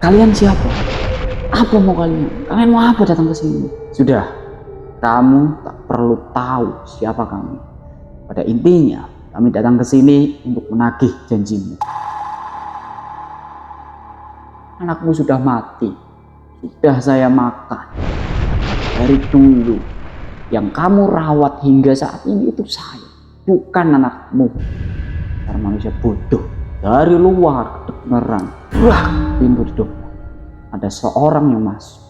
Kalian siapa? Apa mau kalian? Kalian mau apa datang ke sini? Sudah, kamu tak perlu tahu siapa kami. Pada intinya, kami datang ke sini untuk menagih janjimu. Anakmu sudah mati, sudah saya makan. Dari dulu, yang kamu rawat hingga saat ini itu saya, bukan anakmu. Karena manusia bodoh. Dari luar kedengeran, wah, pintu ditutup. Ada seorang yang masuk.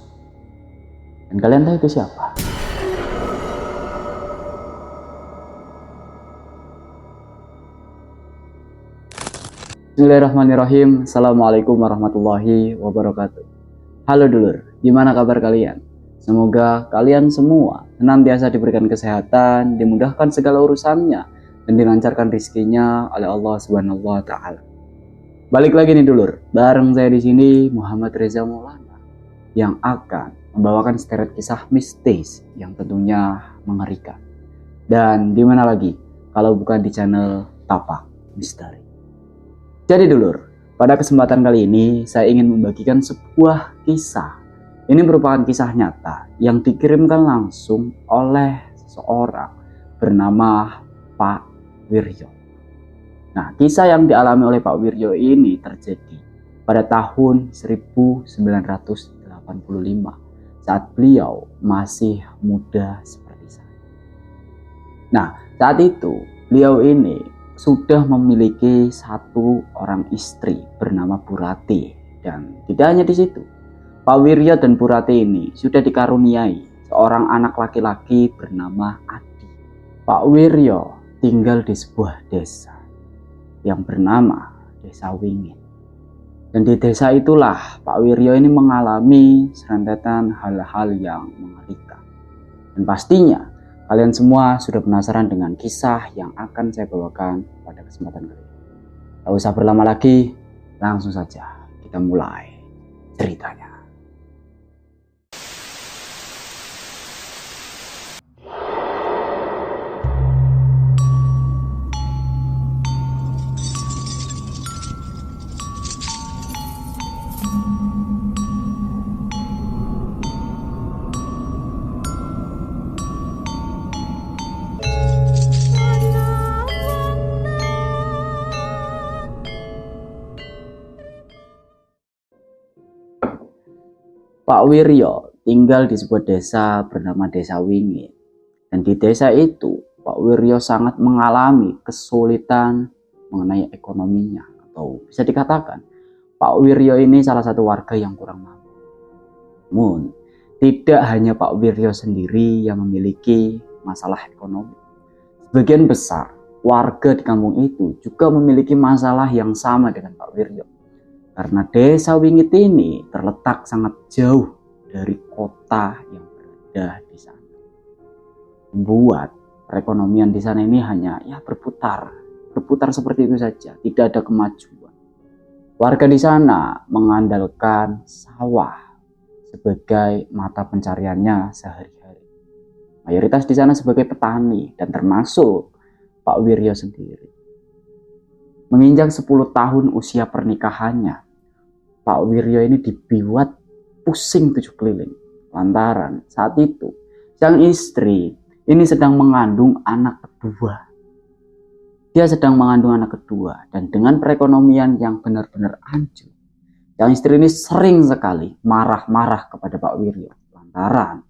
Dan kalian tahu itu siapa? Bismillahirrahmanirrahim. Assalamualaikum warahmatullahi wabarakatuh. Halo dulur, gimana kabar kalian? Semoga kalian semua senantiasa diberikan kesehatan, dimudahkan segala urusannya, dan dilancarkan rezekinya oleh Allah Subhanahu wa Ta'ala. Balik lagi nih dulur, bareng saya di sini Muhammad Reza Maulana yang akan membawakan seret kisah mistis yang tentunya mengerikan. Dan di mana lagi kalau bukan di channel Tapak Misteri. Jadi dulur, pada kesempatan kali ini saya ingin membagikan sebuah kisah. Ini merupakan kisah nyata yang dikirimkan langsung oleh seseorang bernama Pak Wiryo. Nah, kisah yang dialami oleh Pak Wiryo ini terjadi pada tahun 1985 saat beliau masih muda seperti saya. Nah, saat itu beliau ini sudah memiliki satu orang istri bernama Bu Rati, dan tidak hanya di situ. Pak Wiryo dan Bu Rati ini sudah dikaruniai seorang anak laki-laki bernama Adi. Pak Wiryo tinggal di sebuah desa yang bernama Desa Wingit. Dan di desa itulah Pak Wiryo ini mengalami serentetan hal-hal yang mengerikan. Dan pastinya kalian semua sudah penasaran dengan kisah yang akan saya bawakan pada kesempatan kali ini. Tak usah berlama lagi, langsung saja kita mulai ceritanya. Pak Wiryo tinggal di sebuah desa bernama Desa Wingit. Dan di desa itu, Pak Wiryo sangat mengalami kesulitan mengenai ekonominya. Atau bisa dikatakan, Pak Wiryo ini salah satu warga yang kurang mampu. Namun, tidak hanya Pak Wiryo sendiri yang memiliki masalah ekonomi. Sebagian besar warga di kampung itu juga memiliki masalah yang sama dengan Pak Wiryo. Karena desa Wingit ini terletak sangat jauh dari kota yang berada di sana. Membuat perekonomian di sana ini hanya berputar seperti itu saja, tidak ada kemajuan. Warga di sana mengandalkan sawah sebagai mata pencariannya sehari-hari. Mayoritas di sana sebagai petani dan termasuk Pak Wiryo sendiri. Menginjak 10 tahun usia pernikahannya, Pak Wiryo ini dibuat pusing 7 keliling. Lantaran saat itu sang istri ini sedang mengandung anak kedua. Dia sedang mengandung anak kedua, dan dengan perekonomian yang benar-benar hancur, sang istri ini sering sekali marah-marah kepada Pak Wiryo. Lantaran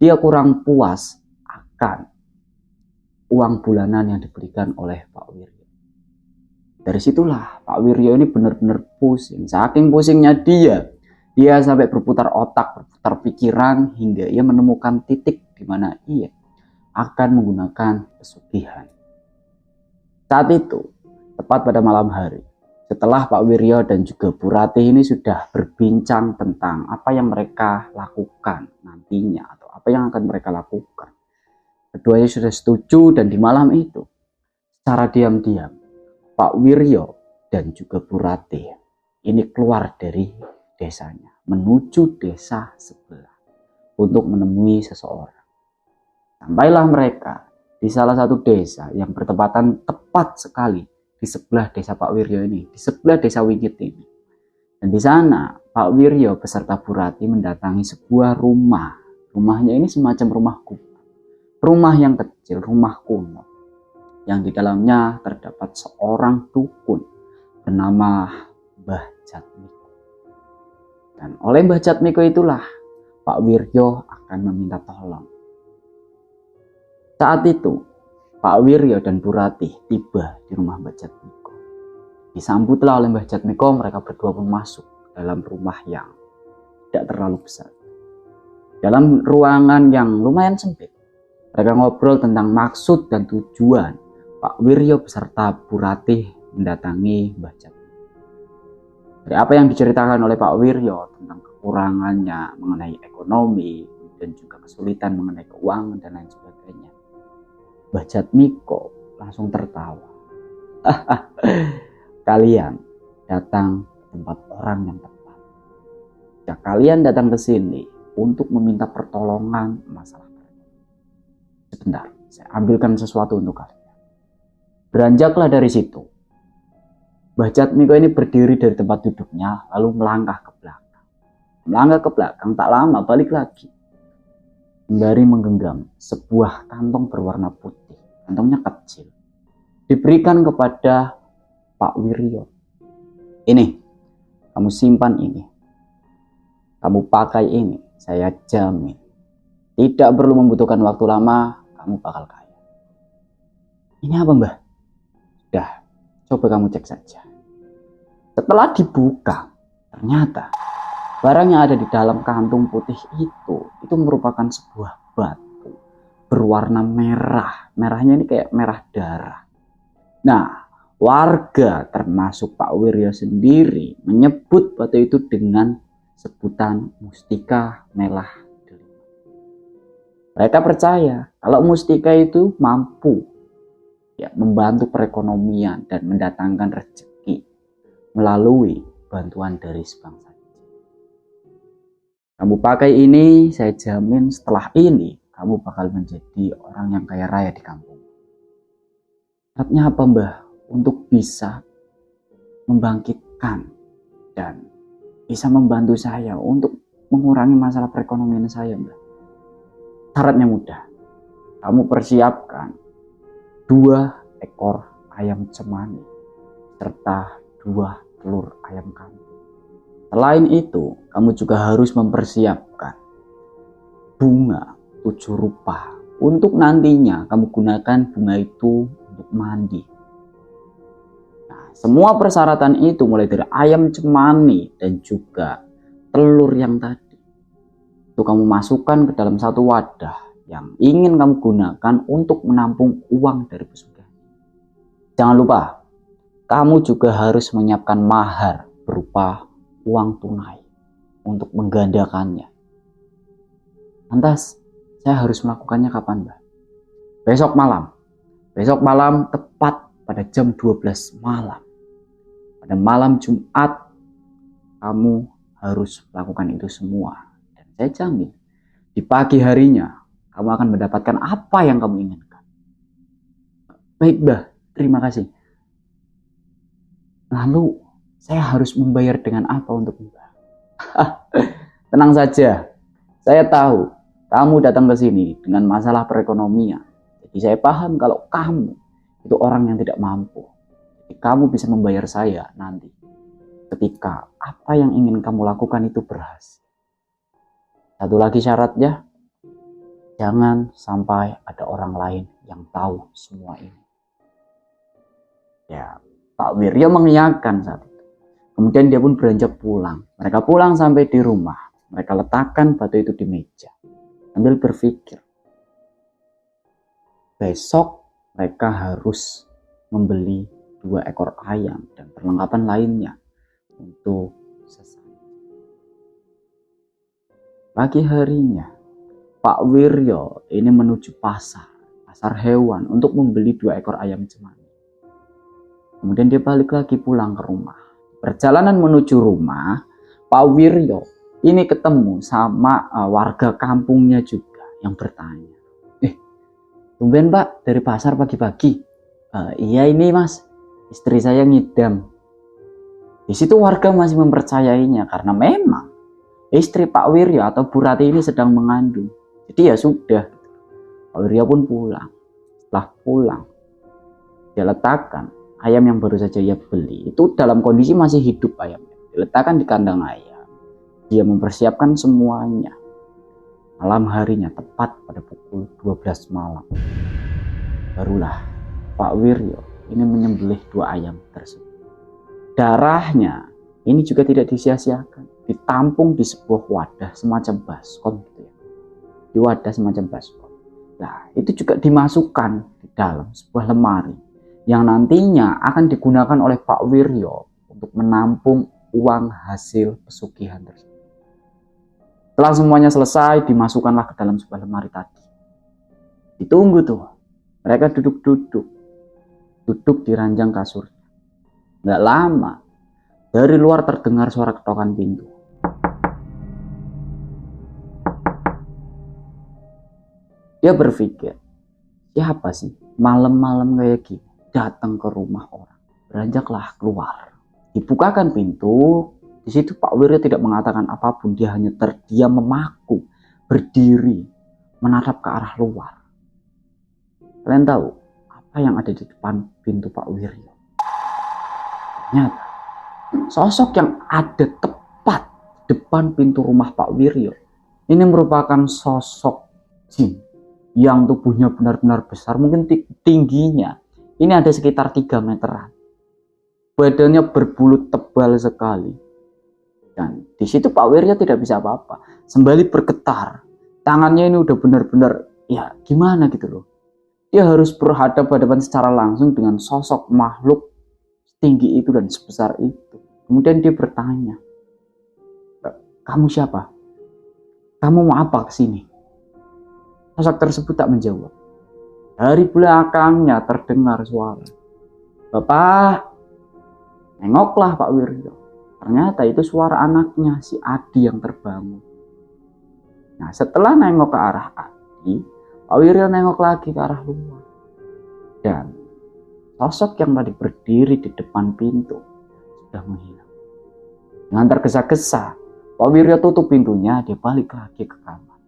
dia kurang puas akan uang bulanan yang diberikan oleh Pak Wiryo. Dari situlah Pak Wiryo ini benar-benar pusing. Saking pusingnya dia sampai berputar otak, berputar pikiran hingga ia menemukan titik di mana ia akan menggunakan pesugihan. Saat itu, tepat pada malam hari, setelah Pak Wiryo dan juga Bu Rati ini sudah berbincang tentang apa yang mereka lakukan nantinya atau apa yang akan mereka lakukan. Keduanya sudah setuju, dan di malam itu secara diam-diam Pak Wiryo dan juga Bu Rati ini keluar dari desanya menuju desa sebelah untuk menemui seseorang. Sampailah mereka di salah satu desa yang bertepatan tepat sekali di sebelah desa Pak Wiryo ini, di sebelah Desa Wingit ini. Dan di sana Pak Wiryo beserta Bu Rati mendatangi sebuah rumah. Rumahnya ini semacam rumah kuno. Rumah yang kecil, rumah kuno. Yang di dalamnya terdapat seorang dukun bernama Mbah Jatmiko. Dan oleh Mbah Jatmiko itulah Pak Wiryo akan meminta tolong. Saat itu Pak Wiryo dan Bu Rati tiba di rumah Mbah Jatmiko. Disambutlah oleh Mbah Jatmiko, mereka berdua pun masuk dalam rumah yang tidak terlalu besar. Dalam ruangan yang lumayan sempit, mereka ngobrol tentang maksud dan tujuan Pak Wiryo beserta Bu Ratih mendatangi Mbah Jatmiko. Dari apa yang diceritakan oleh Pak Wiryo tentang kekurangannya mengenai ekonomi dan juga kesulitan mengenai keuangan dan lain sebagainya, Mbah Jatmiko langsung tertawa. Kalian datang ke tempat orang yang tepat. Jika kalian datang ke sini untuk meminta pertolongan masalah mereka, sebentar, saya ambilkan sesuatu untuk kalian. Beranjaklah dari situ. Mbah Jatmiko ini berdiri dari tempat duduknya, lalu melangkah ke belakang. Melangkah ke belakang, tak lama balik lagi. Sembari menggenggam sebuah kantong berwarna putih. Kantongnya kecil. Diberikan kepada Pak Wiryo. Ini, kamu simpan ini. Kamu pakai ini, saya jamin. Tidak perlu membutuhkan waktu lama, kamu bakal kaya. Ini apa, Mbah? Sudah, coba kamu cek saja. Setelah dibuka, ternyata barang yang ada di dalam kantung putih itu merupakan sebuah batu berwarna merah. Merahnya ini kayak merah darah. Nah, warga termasuk Pak Wiryo sendiri menyebut batu itu dengan sebutan mustika melah delima. Mereka percaya kalau mustika itu mampu membantu perekonomian dan mendatangkan rezeki melalui bantuan dari sebangsa. Kamu pakai ini, saya jamin setelah ini kamu bakal menjadi orang yang kaya raya di kampung. Syaratnya apa, Mbah? Untuk bisa membangkitkan dan bisa membantu saya untuk mengurangi masalah perekonomian saya, Mbah. Syaratnya mudah. Kamu persiapkan 2 ekor ayam cemani serta 2 telur ayam kampung. Selain itu, kamu juga harus mempersiapkan bunga 7 rupa untuk nantinya kamu gunakan bunga itu untuk mandi. Nah, semua persyaratan itu mulai dari ayam cemani dan juga telur yang tadi itu kamu masukkan ke dalam satu wadah yang ingin kamu gunakan untuk menampung uang dari pesugihan. Jangan lupa, kamu juga harus menyiapkan mahar berupa uang tunai untuk menggandakannya. Lantas, saya harus melakukannya kapan, Mbak? Besok malam. Besok malam tepat pada jam 12 malam. Pada malam Jumat, kamu harus melakukan itu semua. Dan saya jamin, di pagi harinya, kamu akan mendapatkan apa yang kamu inginkan. Baik, Mbah. Terima kasih. Lalu, saya harus membayar dengan apa untuk Mbah? Tenang saja. Saya tahu kamu datang ke sini dengan masalah perekonomian. Jadi saya paham kalau kamu itu orang yang tidak mampu. Jadi kamu bisa membayar saya nanti ketika apa yang ingin kamu lakukan itu berhasil. Satu lagi syaratnya, jangan sampai ada orang lain yang tahu semua ini. Ya, Pak Wiryo mengiyakan saat itu. Kemudian dia pun beranjak pulang. Mereka pulang sampai di rumah. Mereka letakkan batu itu di meja. Sambil berpikir, besok mereka harus membeli 2 ekor ayam dan perlengkapan lainnya untuk sesaji. Pagi harinya, Pak Wiryo ini menuju pasar hewan untuk membeli 2 ekor ayam cemani. Kemudian dia balik lagi pulang ke rumah. Perjalanan menuju rumah, Pak Wiryo ini ketemu sama warga kampungnya juga yang bertanya, tumben Pak dari pasar pagi-pagi? Iya ini Mas, istri saya ngidam. Di situ warga masih mempercayainya karena memang istri Pak Wiryo atau Bu Rati ini sedang mengandung. Jadi ya sudah, Pak Wiryo pun pulang. Setelah pulang, dia letakkan ayam yang baru saja ia beli. Itu dalam kondisi masih hidup ayamnya. Diletakkan di kandang ayam. Dia mempersiapkan semuanya. Malam harinya tepat pada pukul 12 malam. Barulah Pak Wiryo ini menyembelih 2 ayam tersebut. Darahnya ini juga tidak disia-siakan. Ditampung di sebuah wadah semacam baskom gitu ya. Di wadah semacam baskom. Nah, itu juga dimasukkan di dalam sebuah lemari yang nantinya akan digunakan oleh Pak Wiryo untuk menampung uang hasil pesugihan tersebut. Setelah semuanya selesai, dimasukkanlah ke dalam sebuah lemari tadi. Ditunggu tuh. Mereka duduk di ranjang kasur. Nggak lama, dari luar terdengar suara ketokan pintu. Dia berpikir, siapa sih malam-malam kayak gini datang ke rumah orang? Beranjaklah keluar. Dibukakan pintu. Di situ Pak Wiryo tidak mengatakan apapun. Dia hanya terdiam memaku, berdiri, menatap ke arah luar. Kalian tahu apa yang ada di depan pintu Pak Wiryo? Ternyata sosok yang ada tepat depan pintu rumah Pak Wiryo ini merupakan sosok jin yang tubuhnya benar-benar besar, mungkin tingginya ini ada sekitar 3 meteran. Badannya berbulu tebal sekali. Dan di situ Pak Wiryo tidak bisa apa-apa. Sembari bergetar, tangannya ini udah benar-benar ya gimana gitu loh. Dia harus berhadapan-hadapan secara langsung dengan sosok makhluk setinggi itu dan sebesar itu. Kemudian dia bertanya, kamu siapa? Kamu mau apa kesini? Sosok tersebut tak menjawab. Dari belakangnya terdengar suara, Bapak, nengoklah Pak Wiryo. Ternyata itu suara anaknya, si Adi yang terbangun. Nah, setelah nengok ke arah Adi, Pak Wiryo nengok lagi ke arah luar. Dan sosok yang tadi berdiri di depan pintu sudah menghilang. Dengan tergesa-gesa, Pak Wiryo tutup pintunya, dia balik lagi ke kamar.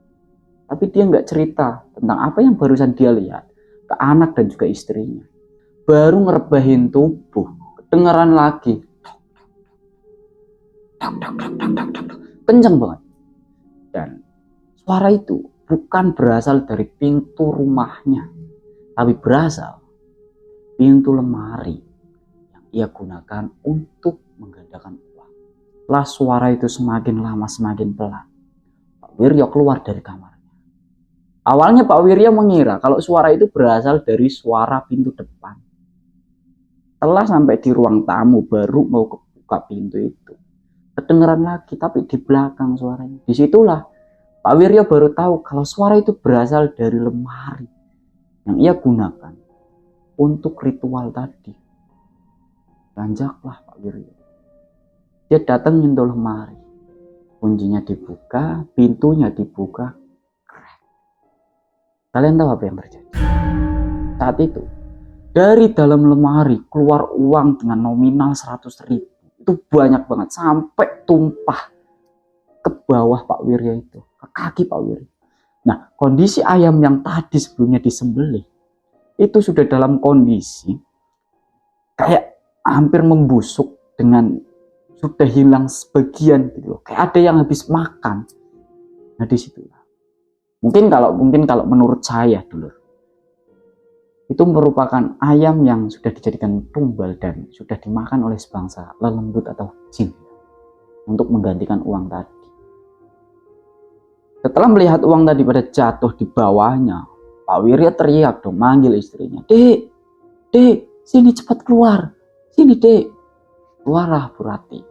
Tapi dia nggak cerita tentang apa yang barusan dia lihat ke anak dan juga istrinya. Baru ngerebahin tubuh, kedengaran lagi. Kenceng banget. Dan suara itu bukan berasal dari pintu rumahnya, tapi berasal pintu lemari yang ia gunakan untuk menggandakan uang. Setelah suara itu semakin lama semakin pelan, Pak Wiryo keluar dari kamarnya. Awalnya Pak Wiryo mengira kalau suara itu berasal dari suara pintu depan. Setelah sampai di ruang tamu baru mau buka pintu itu, kedengeran lagi tapi di belakang suaranya. Disitulah Pak Wiryo baru tahu kalau suara itu berasal dari lemari yang ia gunakan untuk ritual tadi. Beranjaklah Pak Wiryo. Dia datang nyentuh lemari. Kuncinya dibuka, pintunya dibuka. Kalian tahu apa yang terjadi? Saat itu, dari dalam lemari keluar uang dengan nominal 100.000. Itu banyak banget, sampai tumpah ke bawah Pak Wiryo itu, ke kaki Pak Wiryo. Nah, kondisi ayam yang tadi sebelumnya disembelih itu sudah dalam kondisi kayak hampir membusuk, dengan sudah hilang sebagian gitu loh. Kayak ada yang habis makan. Nah, disitulah. Mungkin kalau menurut saya dulu, itu merupakan ayam yang sudah dijadikan tumbal dan sudah dimakan oleh sebangsa lelembut atau jin untuk menggantikan uang tadi. Setelah melihat uang tadi pada jatuh di bawahnya, Pak Wiryo teriak dong, manggil istrinya, Dek, sini cepat keluar, sini Dek. Keluarlah Bu Rati.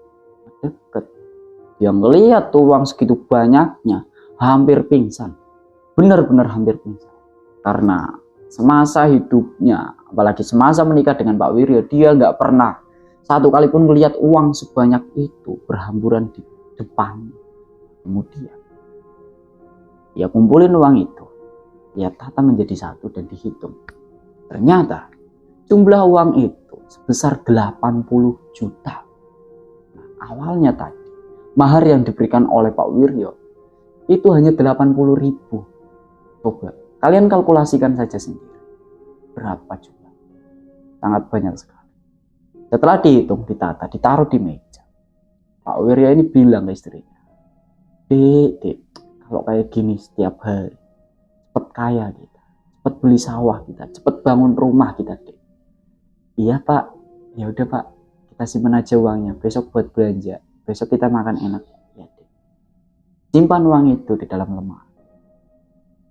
Deket. Dia ngelihat uang segitu banyaknya, hampir pingsan. Benar-benar hampir pingsan. Karena semasa hidupnya, apalagi semasa menikah dengan Pak Wiryo, dia nggak pernah satu kali pun melihat uang sebanyak itu berhamburan di depan. Kemudian dia kumpulin uang itu, dia tata menjadi satu dan dihitung. Ternyata jumlah uang itu sebesar 80 juta. Awalnya tadi, mahar yang diberikan oleh Pak Wiryo itu hanya 80.000. Coba, kalian kalkulasikan saja sendiri. Berapa juga? Sangat banyak sekali. Setelah dihitung, ditata, ditaruh di meja, Pak Wiryo ini bilang ke istrinya, Dek, kalau kayak gini setiap hari, cepet kaya kita, cepet beli sawah kita, cepet bangun rumah kita, Dek. Iya Pak, ya udah Pak, kita simpan aja uangnya, besok buat belanja, besok kita makan enak. Ya, Dek. Simpan uang itu di dalam lemari.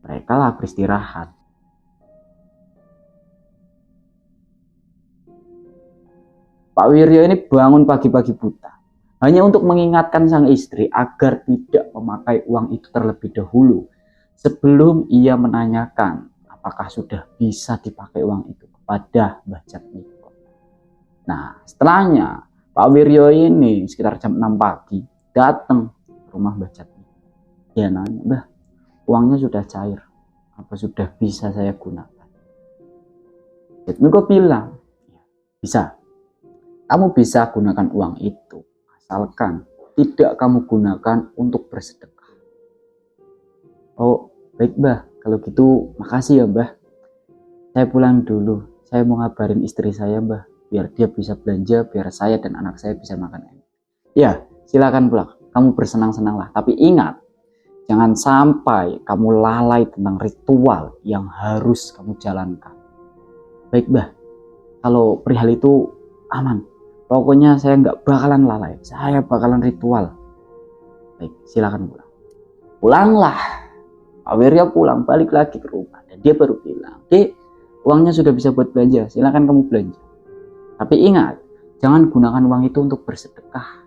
Mereka lah beristirahat. Pak Wiryo ini bangun pagi-pagi buta, hanya untuk mengingatkan sang istri agar tidak memakai uang itu terlebih dahulu, sebelum ia menanyakan apakah sudah bisa dipakai uang itu kepada Mbah Jatmiko. Nah, setelahnya Pak Wiryo ini sekitar jam 6 pagi datang ke rumah Mbah Jatmiko. Dia nanya, Mbah, uangnya sudah cair, apa sudah bisa saya gunakan? Jatmiko bilang, bisa. Kamu bisa gunakan uang itu, asalkan tidak kamu gunakan untuk bersedekah. Oh, baik Mbah, kalau gitu makasih ya Mbah. Saya pulang dulu, saya mau ngabarin istri saya Mbah, biar dia bisa belanja, biar saya dan anak saya bisa makan enak. Ya, silakan pulang, kamu bersenang-senanglah. Tapi ingat, jangan sampai kamu lalai tentang ritual yang harus kamu jalankan. Baik Mbah, kalau perihal itu aman. Pokoknya saya nggak bakalan lalai, saya bakalan ritual. Baik, silakan pulang. Pulanglah. Pak Wiryo pulang, balik lagi ke rumah. Dan dia baru bilang, Dek, uangnya sudah bisa buat belanja, silakan kamu belanja. Tapi ingat, jangan gunakan uang itu untuk bersedekah.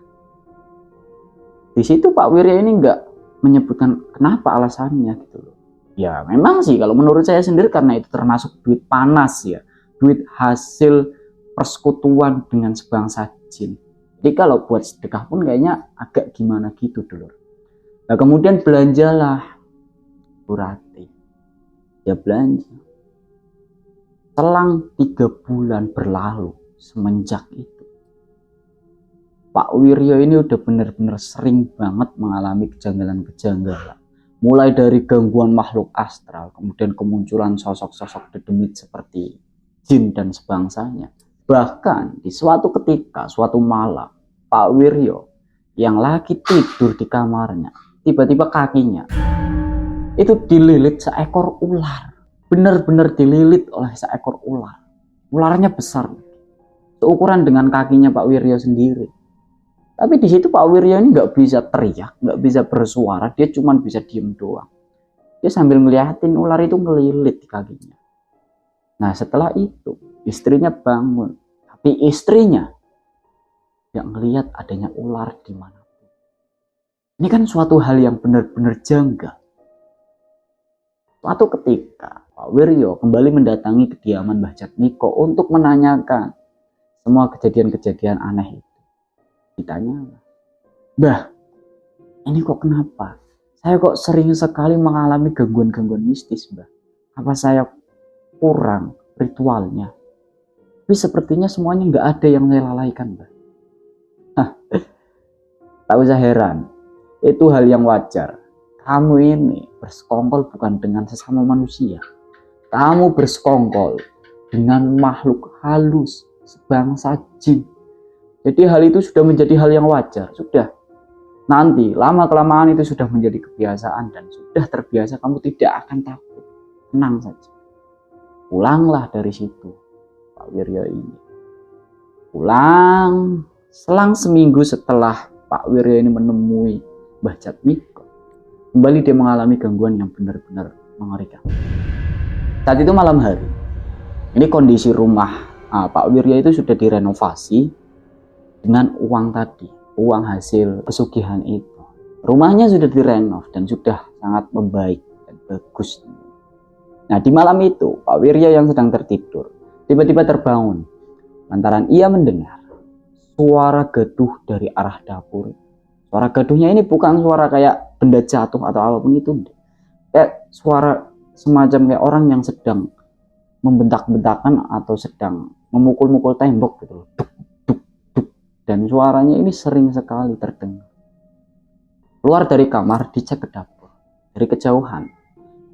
Di situ Pak Wiryo ini nggak menyebutkan kenapa alasannya gitu loh. Ya memang sih kalau menurut saya sendiri karena itu termasuk duit panas ya, duit hasil persekutuan dengan sebangsa jin. Jadi kalau buat sedekah pun kayaknya agak gimana gitu dulu. Nah kemudian belanjalah Bu Rati. Dia belanja. Selang 3 bulan berlalu semenjak itu, Pak Wiryo ini udah benar-benar sering banget mengalami kejanggalan-kejanggalan. Mulai dari gangguan makhluk astral, kemudian kemunculan sosok-sosok dedemit seperti jin dan sebangsanya. Bahkan di suatu ketika, suatu malam, Pak Wiryo yang lagi tidur di kamarnya, tiba-tiba kakinya itu dililit seekor ular. Benar-benar dililit oleh seekor ular. Ularnya besar, seukuran dengan kakinya Pak Wiryo sendiri. Tapi di situ Pak Wiryo ini nggak bisa teriak, nggak bisa bersuara, dia cuma bisa diem doang. Dia sambil ngeliatin ular itu ngelilit di kakinya. Nah setelah itu istrinya bangun, tapi istrinya tidak ngelihat adanya ular di mana. Ini kan suatu hal yang benar-benar janggal. Suatu ketika Pak Wiryo kembali mendatangi kediaman Mbah Jatmiko untuk menanyakan semua kejadian-kejadian aneh itu. Ditanya, Mbah, ini kok kenapa? Saya kok sering sekali mengalami gangguan-gangguan mistis, Mbah. Apa saya kurang ritualnya? Tapi sepertinya semuanya nggak ada yang saya lalaikan, Mbah. Tak usah heran, itu hal yang wajar. Kamu ini bersekongkol bukan dengan sesama manusia. Kamu bersekongkol dengan makhluk halus, sebangsa jin. Jadi hal itu sudah menjadi hal yang wajar. Sudah, nanti lama-kelamaan itu sudah menjadi kebiasaan dan sudah terbiasa, kamu tidak akan takut. Tenang saja. Pulanglah dari situ. Pak Wiryo ini pulang selang seminggu setelah Pak Wiryo ini menemui Mbah Jatmiko, kembali dia mengalami gangguan yang benar-benar mengerikan. Saat itu malam hari, ini kondisi rumah Pak Wiryo itu sudah direnovasi dengan uang tadi, uang hasil pesugihan itu. Rumahnya sudah direnov dan sudah sangat membaik dan bagus. Nah di malam itu Pak Wiryo yang sedang tertidur tiba-tiba terbangun lantaran ia mendengar suara gaduh dari arah dapur. Suara gaduhnya ini bukan suara kayak benda jatuh atau apapun itu, kayak suara semacam kayak orang yang sedang membentak-bentakan atau sedang memukul-mukul tembok gitu, duk, duk, duk. dan suaranya ini sering sekali terdengar. Keluar dari kamar, dicek ke dapur. Dari kejauhan,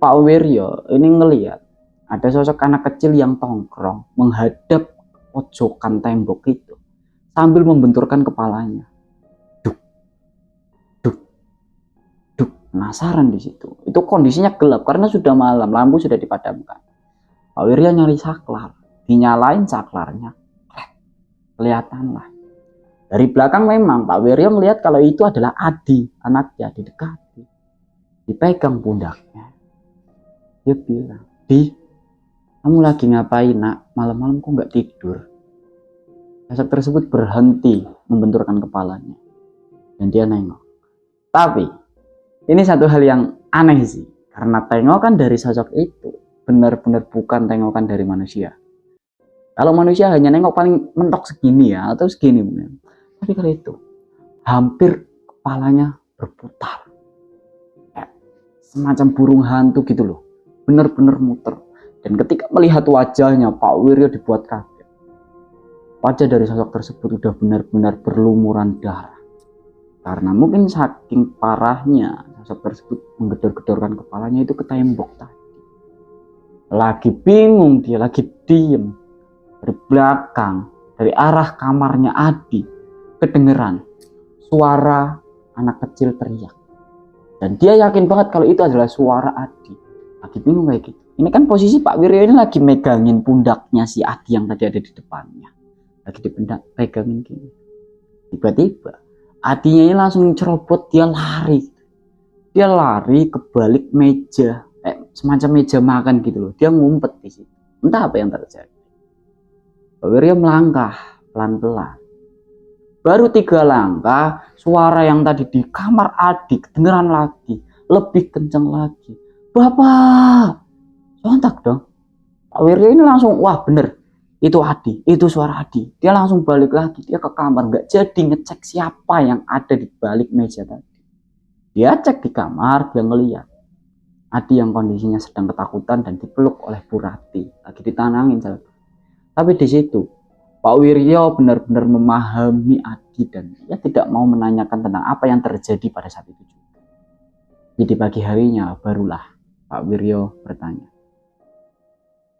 Pak Wiryo ini ngelihat ada sosok anak kecil yang tongkrong menghadap pojokan tembok itu sambil membenturkan kepalanya. Duk, duk, duk. Penasaran di situ. Itu kondisinya gelap karena sudah malam, lampu sudah dipadamkan. Pak Wiryo nyari saklar, dinyalain saklarnya, kelihatan lah. Dari belakang memang Pak Wiryo melihat kalau itu adalah Adi, anaknya, didekati, dipegang pundaknya. Dia bilang, "Di, kamu lagi ngapain nak? Malam-malam kok nggak tidur?" Sosok tersebut berhenti membenturkan kepalanya dan dia nengok. Tapi ini satu hal yang aneh sih, karena tengokan dari sosok itu benar-benar bukan tengokan dari manusia. Kalau manusia hanya nengok paling mentok segini ya, atau segini mungkin. Tapi kalau itu hampir kepalanya berputar, kayak semacam burung hantu gitu loh, benar-benar muter. Dan ketika melihat wajahnya, Pak Wiryo dibuat kaget. Wajah dari sosok tersebut udah benar-benar berlumuran darah, karena mungkin saking parahnya sosok tersebut menggedor-gedorkan kepalanya itu ke tembok tadi. Lagi bingung dia, lagi diem. Dari belakang, dari arah kamarnya Adi, kedengeran suara anak kecil teriak. Dan dia yakin banget kalau itu adalah suara Adi. Lagi bingung kayak gitu. Ini kan posisi Pak Wiryo ini lagi megangin pundaknya si Adi yang tadi ada di depannya. Lagi dipegangin gini. Tiba-tiba Adinya ini langsung cerobot, dia lari. Dia lari ke balik meja, semacam meja makan gitu loh. Dia ngumpet di situ. Entah apa yang terjadi. Pak Wiryo melangkah pelan-pelan. Baru 3 langkah, suara yang tadi di kamar Adi kedengeran lagi, lebih kencang lagi. "Bapak!" Sontak dong. Pak Wiryo ini langsung, wah bener, itu Adi, itu suara Adi. Dia langsung balik lagi, dia ke kamar, nggak jadi ngecek siapa yang ada di balik meja tadi. Dia cek di kamar, dia ngeliat Adi yang kondisinya sedang ketakutan dan dipeluk oleh Bu Rati, lagi ditanangin. Tapi di situ Pak Wiryo benar-benar memahami Adi dan dia tidak mau menanyakan tentang apa yang terjadi pada saat itu juga. Jadi pagi harinya barulah Pak Wiryo bertanya,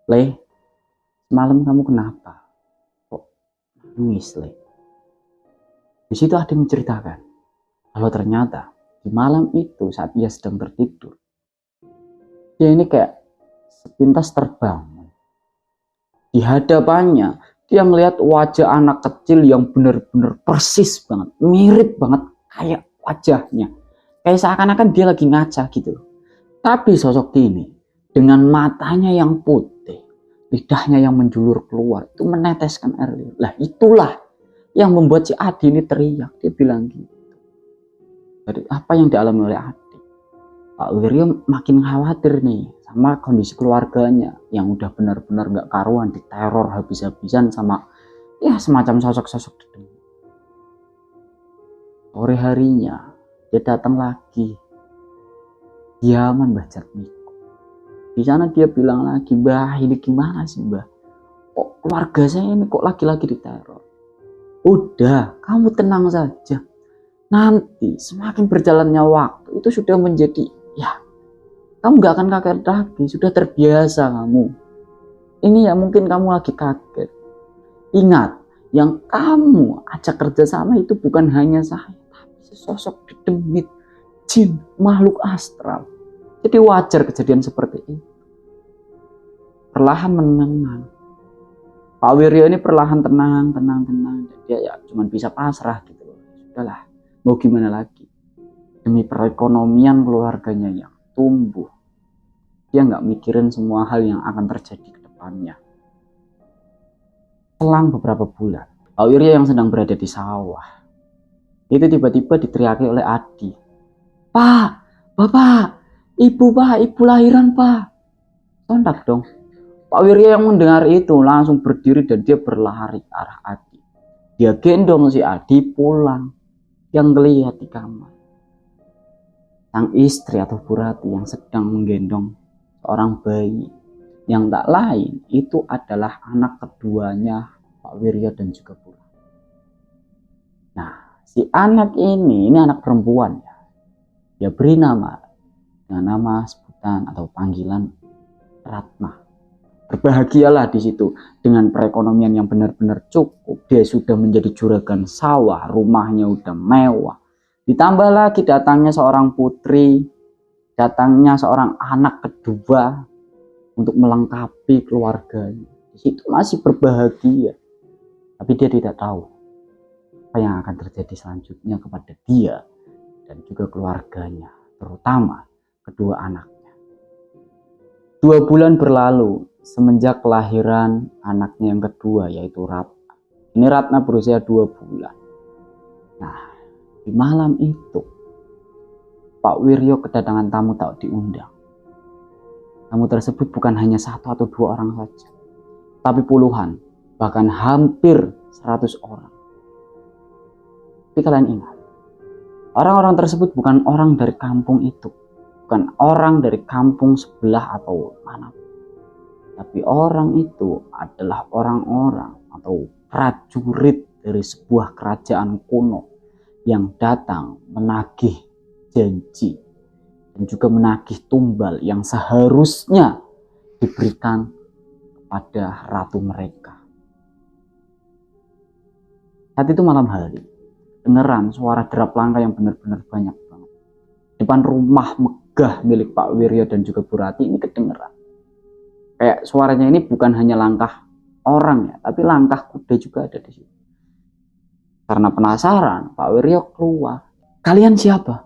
"Le, semalam kamu kenapa? Kok nangis, Le?" Di situ Adi menceritakan kalau ternyata di malam itu saat ia sedang tertidur, dia ini kayak sepintas terbangun. Di hadapannya dia melihat wajah anak kecil yang benar-benar persis banget, mirip banget kayak wajahnya. Kayak seakan-akan dia lagi ngaca gitu. Tapi sosok ini dengan matanya yang putih, lidahnya yang menjulur keluar, itu meneteskan air liur. Lah itulah yang membuat si Adi ini teriak. Dia bilang gitu. Jadi apa yang dialami oleh Adi? Pak Wiryo makin khawatir nih sama kondisi keluarganya yang udah benar-benar gak karuan, diteror habis-habisan sama ya semacam sosok-sosok itu. Sore harinya dia datang lagi diaman Mbah Jatmiko. Di sana dia bilang lagi, "Mbah, ini gimana sih Mbah? Kok keluarga saya ini kok lagi-lagi diteror?" "Udah, kamu tenang saja. Nanti semakin berjalannya waktu itu sudah menjadi ya, kamu gak akan kaget lagi, sudah terbiasa kamu. Ini ya mungkin kamu lagi kaget. Ingat, yang kamu ajak kerjasama itu bukan hanya saya, tapi sesosok dedemit, jin, makhluk astral. Jadi wajar kejadian seperti ini." Perlahan menenang. Pak Wiryo ini perlahan tenang. Dan dia ya cuma bisa pasrah gitu loh. Sudahlah, mau gimana lagi? Demi perekonomian keluarganya yang tumbuh, dia nggak mikirin semua hal yang akan terjadi ke depannya. Selang beberapa bulan, Pak Wiryo yang sedang berada di sawah, itu tiba-tiba diteriaki oleh Adi. "Pak, Bapak, Ibu Pak, Ibu lahiran Pak." Sontak dong. Pak Wiryo yang mendengar itu langsung berdiri dan dia berlari ke arah Adi. Dia gendong si Adi pulang. Yang ngelihat di kamar sang istri atau Bu Rati yang sedang menggendong seorang bayi yang tak lain itu adalah anak keduanya Pak Wiryo dan juga Bu Rati. si anak ini anak perempuan ya. Dia beri nama dengan nama sebutan atau panggilan Ratna. Berbahagialah di situ dengan perekonomian yang benar-benar cukup. Dia sudah menjadi juragan sawah, rumahnya udah mewah. Ditambah lagi datangnya seorang putri, datangnya seorang anak kedua untuk melengkapi keluarganya. Di situ masih berbahagia. Tapi dia tidak tahu apa yang akan terjadi selanjutnya kepada dia dan juga keluarganya, terutama kedua anaknya. 2 bulan berlalu semenjak kelahiran anaknya yang kedua, yaitu Ratna. Ini Ratna berusia 2 bulan. Nah, di malam itu Pak Wiryo kedatangan tamu tak diundang. Tamu tersebut bukan hanya 1 atau 2 orang saja, tapi puluhan, bahkan hampir 100 orang. Tapi kalian ingat, orang-orang tersebut bukan orang dari kampung itu, bukan orang dari kampung sebelah atau mana. Tapi orang itu adalah orang-orang atau prajurit dari sebuah kerajaan kuno yang datang menagih janji dan juga menagih tumbal yang seharusnya diberikan kepada ratu mereka. Saat itu malam hari, dengeran suara derap langkah yang benar-benar banyak banget. Depan rumah megah milik Pak Wiryo dan juga Bu Rati ini kedengeran. Kayak suaranya ini bukan hanya langkah orang ya, tapi langkah kuda juga ada di situ. Karena penasaran, Pak Wiryo keluar. Kalian siapa?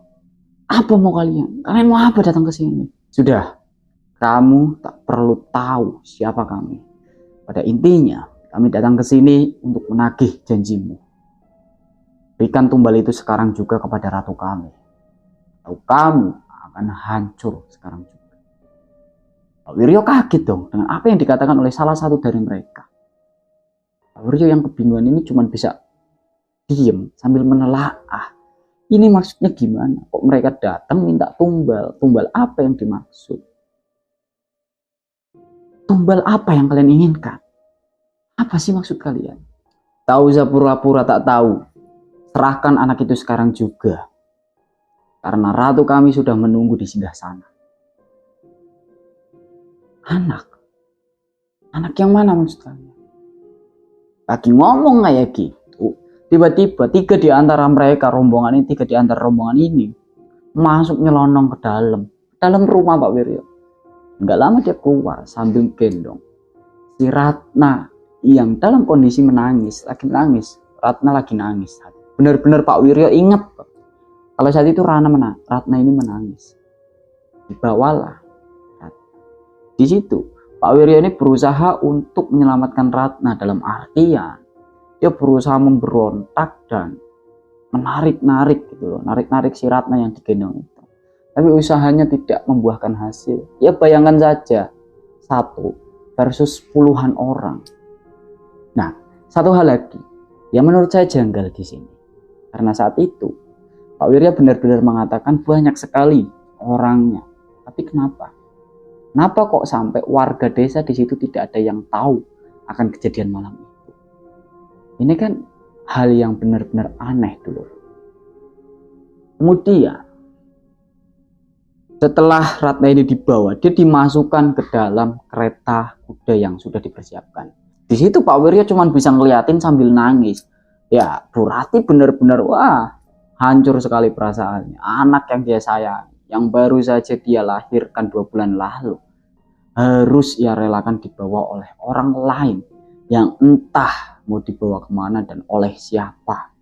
Apa mau kalian? Kalian mau apa datang ke sini? Sudah, kamu tak perlu tahu siapa kami. Pada intinya, kami datang ke sini untuk menagih janjimu. Berikan tumbal itu sekarang juga kepada ratu kami. Atau kamu akan hancur sekarang juga. Pak Wiryo kaget dong dengan apa yang dikatakan oleh salah satu dari mereka. Pak Wiryo yang kebingungan ini cuma bisa diem sambil menelaah. Ini maksudnya gimana? Kok mereka datang minta tumbal? Tumbal apa yang dimaksud? Tumbal apa yang kalian inginkan? Apa sih maksud kalian? Tak usah pura-pura tak tahu. Serahkan anak itu sekarang juga. Karena ratu kami sudah menunggu di singgah sana. Anak? Anak yang mana maksud kalian? Lagi ngomong kayak gitu. Tiba-tiba 3 di antara mereka rombongan ini masuk nyelonong ke dalam rumah Pak Wiryo. Enggak lama dia keluar sambil gendong si Ratna yang dalam kondisi lagi menangis. Ratna lagi nangis. Benar-benar Pak Wiryo ingat kalau saat itu Ratna ini menangis. Dibawalah Ratna. Di situ Pak Wiryo ini berusaha untuk menyelamatkan Ratna, dalam artian dia berusaha memberontak dan menarik-narik gitu loh, narik-narik si Ratna yang digendong itu. Tapi usahanya tidak membuahkan hasil. Ya bayangkan saja, 1 versus puluhan orang. Nah, satu hal lagi yang menurut saya janggal di sini. Karena saat itu Pak Wiryo benar-benar mengatakan banyak sekali orangnya. Tapi kenapa? Kenapa kok sampai warga desa di situ tidak ada yang tahu akan kejadian malam itu? Ini kan hal yang benar-benar aneh dulu. Kemudian setelah Ratna ini dibawa, dia dimasukkan ke dalam kereta kuda yang sudah dipersiapkan. Di situ Pak Wiryo cuma bisa ngeliatin sambil nangis. Ya, Bu Rati benar-benar hancur sekali perasaannya. Anak yang dia sayang, yang baru saja dia lahirkan 2 bulan lalu, harus ia relakan dibawa oleh orang lain yang entah mau dibawa kemana dan oleh siapa.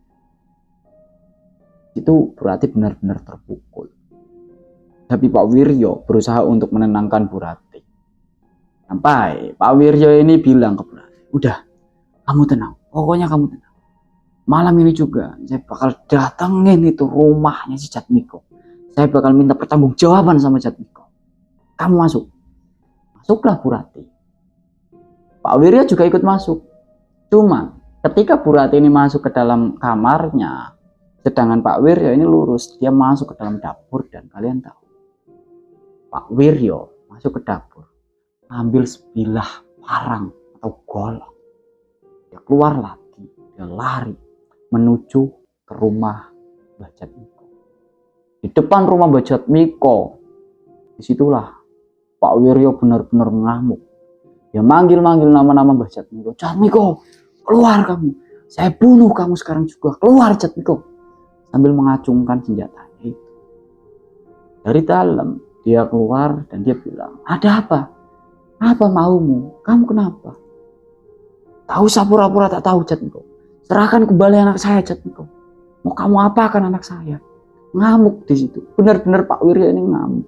Itu berarti benar-benar terpukul. Tapi Pak Wiryo berusaha untuk menenangkan Bu Rati. Sampai Pak Wiryo ini bilang ke Bu Rati, udah, kamu tenang, pokoknya kamu tenang. Malam ini juga saya bakal datengin itu rumahnya si Jatmiko. Saya bakal minta pertanggungjawaban sama Jatmiko. Kamu masuk. Masuklah Bu Rati. Pak Wiryo juga ikut masuk. Cuma ketika Bu Rati ini masuk ke dalam kamarnya, sedangkan Pak Wiryo ini lurus, dia masuk ke dalam dapur. Dan kalian tahu, Pak Wiryo masuk ke dapur, ambil sebilah parang atau golok. Dia keluar lagi, dia lari menuju ke rumah Mbah Jatmiko. Di depan rumah Mbah Jatmiko, disitulah Pak Wiryo benar-benar mengamuk. Dia manggil-manggil nama-nama Mbah Jatmiko. Jatmiko, keluar kamu. Saya bunuh kamu sekarang juga. Keluar Jatmiko. Sambil mengacungkan senjatanya itu. Dari dalam dia keluar dan dia bilang, ada apa? Apa maumu? Kamu kenapa? Tak usah pura-pura tak tahu Jatmiko. Serahkan kembali anak saya Jatmiko. Mau kamu apakan anak saya? Ngamuk di situ. Benar-benar Pak Wiryo ini ngamuk.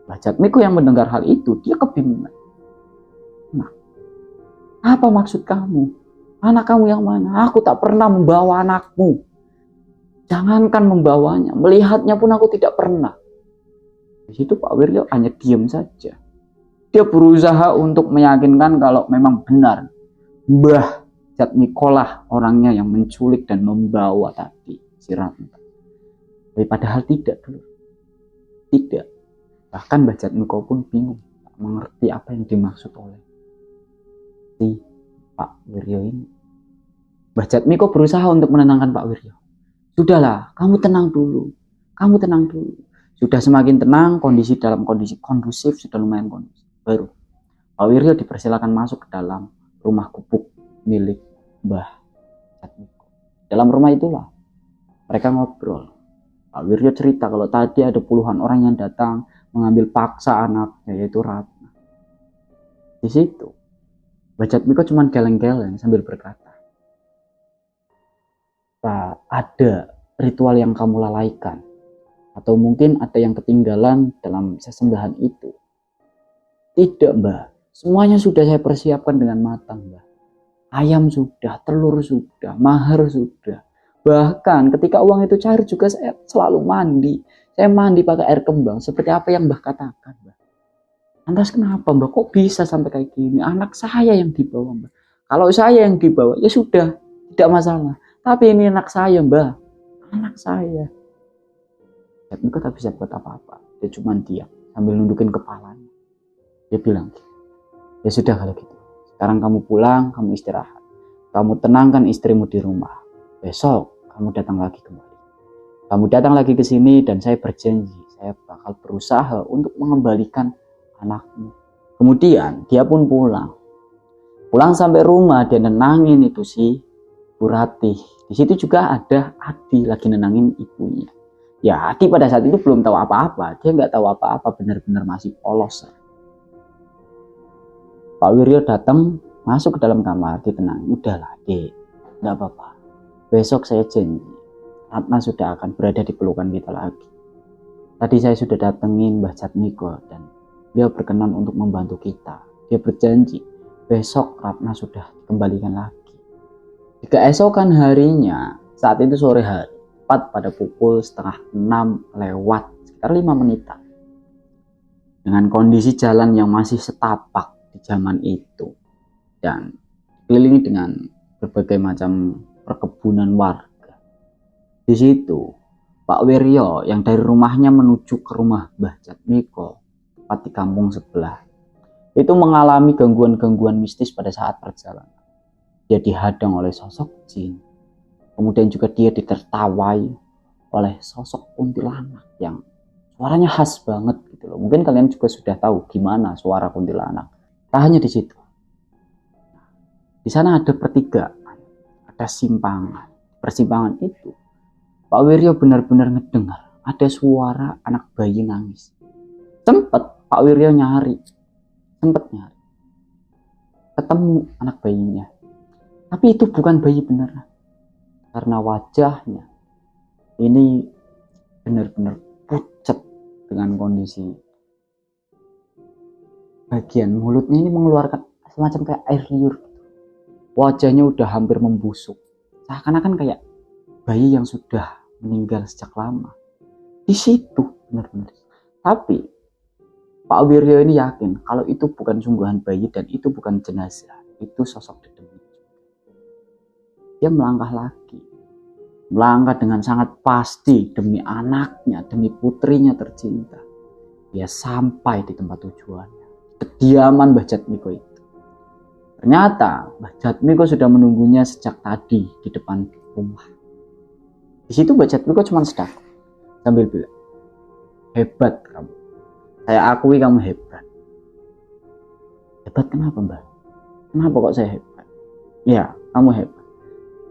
Mbah Jatmiko yang mendengar hal itu, dia kebingungan. Nah, apa maksud kamu? Anak kamu yang mana? Aku tak pernah membawa anakmu. Jangankan membawanya, melihatnya pun aku tidak pernah. Di situ Pak Wiryo hanya diam saja. Dia berusaha untuk meyakinkan kalau memang benar Mbah Jatmiko lah orangnya yang menculik dan membawa tadi si Ratna. Tapi padahal tidak dulu. Tidak. Bahkan Mbah Jatmiko pun bingung, tak mengerti apa yang dimaksud oleh si Pak Wiryo ini. Mbah Jatmiko berusaha untuk menenangkan Pak Wiryo. Sudahlah, kamu tenang dulu. Kamu tenang dulu. Sudah semakin tenang, kondisi dalam kondisi kondusif, sudah lumayan kondusif. Baru Pak Wiryo dipersilakan masuk ke dalam rumah gubuk milik Mbah Jatmiko. Dalam rumah itulah mereka ngobrol. Pak Wiryo cerita kalau tadi ada puluhan orang yang datang mengambil paksa anaknya, yaitu Ratna. Di situ Mbah Jatmiko cuma geleng-geleng sambil berkata, Pak, ada ritual yang kamu lalaikan, atau mungkin ada yang ketinggalan dalam sesembahan itu. Tidak Mbah, semuanya sudah saya persiapkan dengan matang Mbah. Ayam sudah, telur sudah, mahar sudah. Bahkan ketika uang itu cair juga saya selalu mandi. Saya mandi pakai air kembang seperti apa yang Mbah katakan Mbah. Lantas kenapa Mbah kok bisa sampai kayak gini? Anak saya yang dibawa Mbah. Kalau saya yang dibawa ya sudah, tidak masalah. Tapi ini anak saya Mbah. Anak saya. Jatmiko tak bisa buat apa-apa. Dia cuma diam sambil nundukin kepalanya. Dia bilang, ya sudah kalau gitu. Sekarang kamu pulang, kamu istirahat. Kamu tenangkan istrimu di rumah. Besok kamu datang lagi kembali. Kamu datang lagi ke sini dan saya berjanji, saya bakal berusaha untuk mengembalikan anakmu. Kemudian dia pun pulang. Pulang sampai rumah dia nenangin itu si Bu Ratih. Di situ juga ada Adi lagi nenangin ibunya. Ya Adi pada saat itu belum tahu apa-apa. Dia nggak tahu apa-apa, benar-benar masih polos. Pak Wiryo datang, masuk ke dalam kamar, ditenang. Udahlah Dek, nggak apa-apa. Besok saya janji, Ratna sudah akan berada di pelukan kita lagi. Tadi saya sudah datengin Mbah Jatmiko dan dia berkenan untuk membantu kita. Dia berjanji, besok Ratna sudah dikembalikan lagi. Di keesokan harinya, saat itu sore hari, tepat pada pukul 5:30 lewat, sekitar 5 menitan. Dengan kondisi jalan yang masih setapak di zaman itu dan dikelilingi dengan berbagai macam perkebunan warga. Di situ Pak Wiryo yang dari rumahnya menuju ke rumah Mbah Jatmiko, tepat di kampung sebelah, itu mengalami gangguan-gangguan mistis pada saat perjalanan. Dia dihadang oleh sosok jin. Kemudian juga dia ditertawai oleh sosok kuntilanak yang suaranya khas banget gitu loh. Mungkin kalian juga sudah tahu gimana suara kuntilanak. Tak hanya di situ. Di sana ada pertigaan, ada simpangan. Persimpangan itu Pak Wiryo benar-benar ngedengar ada suara anak bayi nangis. Sempat Pak Wiryo nyari. Ketemu anak bayinya. Tapi itu bukan bayi beneran. Karena wajahnya ini benar-benar pucat dengan kondisi bagian mulutnya ini mengeluarkan semacam kayak air liur. Wajahnya udah hampir membusuk. Seakan-akan kayak bayi yang sudah meninggal sejak lama. Di situ benar-benar. Tapi Pak Wiryo ini yakin kalau itu bukan sungguhan bayi dan itu bukan jenazah. Itu sosok dedemit. Dia melangkah lagi. Melangkah dengan sangat pasti demi anaknya, demi putrinya tercinta. Dia sampai di tempat tujuannya. Kediaman Mbah Jatmiko itu. Ternyata Mbah Jatmiko sudah menunggunya sejak tadi di depan rumah. Di situ Mbak Jatmiko cuma sedang sambil bilang, hebat kamu, saya akui kamu hebat. Hebat kenapa Mbak? Kenapa kok saya hebat? Ya, kamu hebat.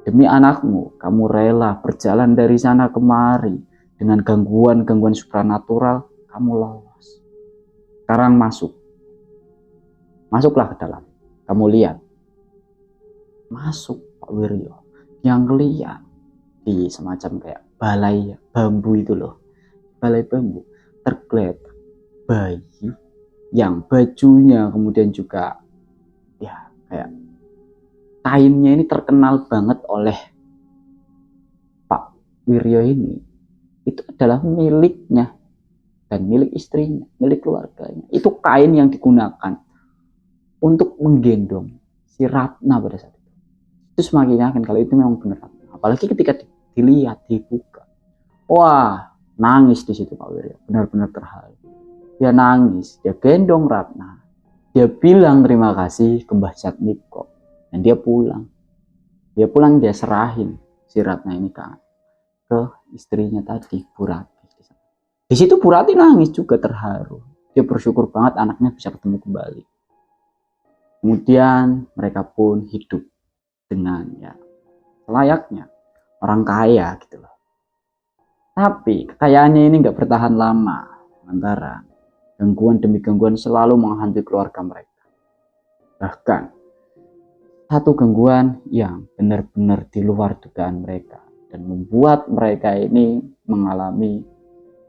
Demi anakmu, kamu rela berjalan dari sana kemari dengan gangguan-gangguan supranatural, kamu lolos. Sekarang masuklah ke dalam. Kamu lihat, masuk Pak Wiryo, yang lihat di semacam kayak balai bambu itu loh, balai bambu, tergeletak bayi yang bajunya kemudian juga ya kayak kainnya ini terkenal banget oleh Pak Wiryo ini, itu adalah miliknya dan milik istrinya, milik keluarganya. Itu kain yang digunakan untuk menggendong si Ratna pada saat itu. Itu semakin yakin kalau itu memang benar. Apalagi ketika dilihat, dibuka. Wah, nangis di situ Pak Wiryo, benar-benar terharu. Dia nangis, dia gendong Ratna. Dia bilang terima kasih ke Mbah Jatmiko. Dan dia pulang. Dia serahin si Ratna ini ke istrinya tadi, Bu Rati. Di situ Bu Rati nangis juga terharu. Dia bersyukur banget anaknya bisa ketemu kembali. Kemudian mereka pun hidup dengan ya layaknya orang kaya gitu loh. Tapi kekayaannya ini nggak bertahan lama. Sementara gangguan demi gangguan selalu menghantui keluarga mereka. Bahkan satu gangguan yang benar-benar di luar dugaan mereka dan membuat mereka ini mengalami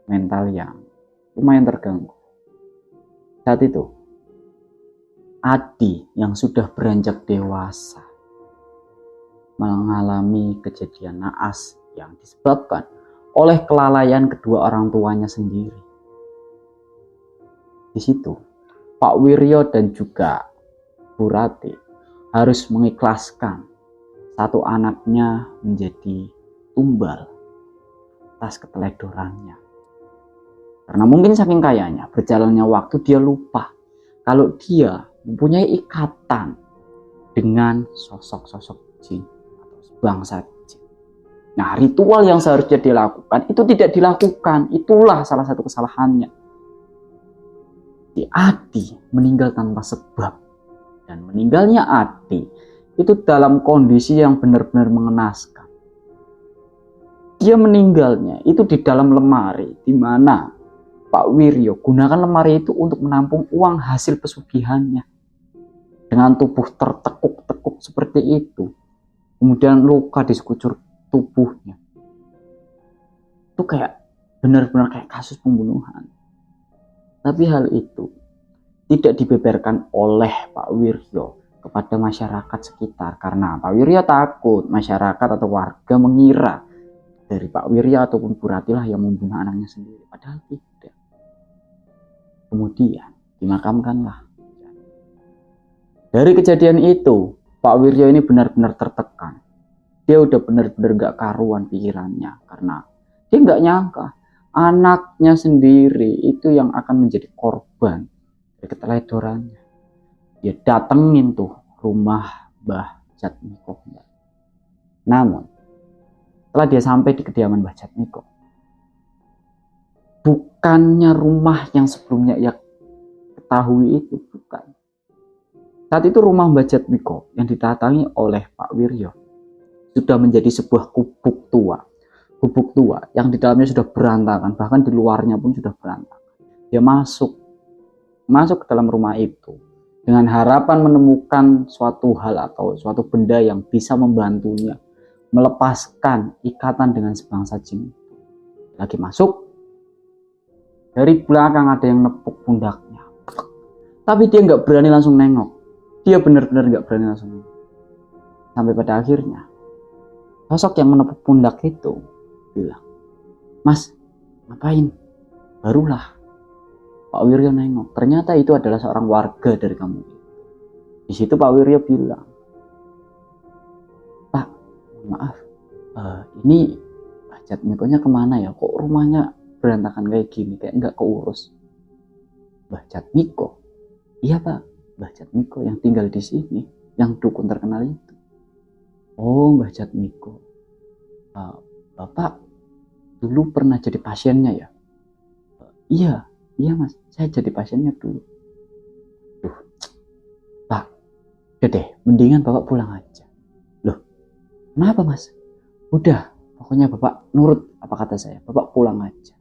mental yang lumayan terganggu. Saat itu Adi yang sudah beranjak dewasa mengalami kejadian naas yang disebabkan oleh kelalaian kedua orang tuanya sendiri. Di situ Pak Wiryo dan juga Bu Rati harus mengikhlaskan satu anaknya menjadi tumbal atas keteledorannya. Karena mungkin saking kayanya, berjalannya waktu dia lupa kalau dia mempunyai ikatan dengan sosok-sosok jin atau bangsa jin. Nah, ritual yang seharusnya dilakukan itu tidak dilakukan. Itulah salah satu kesalahannya. Si Adi meninggal tanpa sebab. Dan meninggalnya Adi itu dalam kondisi yang benar-benar mengenaskan. Dia meninggalnya itu di dalam lemari, di mana Pak Wiryo gunakan lemari itu untuk menampung uang hasil pesugihannya. Dengan tubuh tertekuk-tekuk seperti itu. Kemudian luka di sekujur tubuhnya. Itu kayak benar-benar kayak kasus pembunuhan. Tapi hal itu tidak dibeberkan oleh Pak Wiryo kepada masyarakat sekitar. Karena Pak Wiryo takut masyarakat atau warga mengira dari Pak Wiryo ataupun Bu Rati lah yang membunuh anaknya sendiri. Padahal tidak. Kemudian dimakamkanlah. Dari kejadian itu, Pak Wiryo ini benar-benar tertekan. Dia udah benar-benar gak karuan pikirannya. Karena dia gak nyangka anaknya sendiri itu yang akan menjadi korban dari keteledorannya. Dia datengin tuh rumah Mbah Jatmiko. Namun, setelah dia sampai di kediaman Mbah Jatmiko, bukannya rumah yang sebelumnya ia ketahui itu, bukan. Saat itu rumah Mbah Jatmiko yang ditatangi oleh Pak Wiryo sudah menjadi sebuah gubuk tua. Gubuk tua yang di dalamnya sudah berantakan, bahkan di luarnya pun sudah berantakan. Dia masuk ke dalam rumah itu dengan harapan menemukan suatu hal atau suatu benda yang bisa membantunya melepaskan ikatan dengan sebangsa jin. Lagi masuk, dari belakang ada yang nepuk pundaknya. Tapi dia nggak berani langsung nengok. Dia benar-benar nggak berani langsung nengok. Sampai pada akhirnya, sosok yang menepuk pundak itu bilang, "Mas, ngapain?" Barulah Pak Wiryo nengok. Ternyata itu adalah seorang warga dari kampung. Di situ Pak Wiryo bilang, "Pak, maaf, ini Mbah Jatmikonya kemana ya? Kok rumahnya berantakan kayak gini, kayak nggak keurus?" "Mbah Jatmiko?" "Iya Pak, Mbah Jatmiko yang tinggal di sini, yang dukun terkenal itu." "Oh, Mbah Jatmiko. Bapak dulu pernah jadi pasiennya ya? Iya, iya mas, saya jadi pasiennya dulu. Duh, Pak, udah deh, mendingan Bapak pulang aja. Loh, kenapa mas? Udah, pokoknya Bapak nurut apa kata saya, Bapak pulang aja.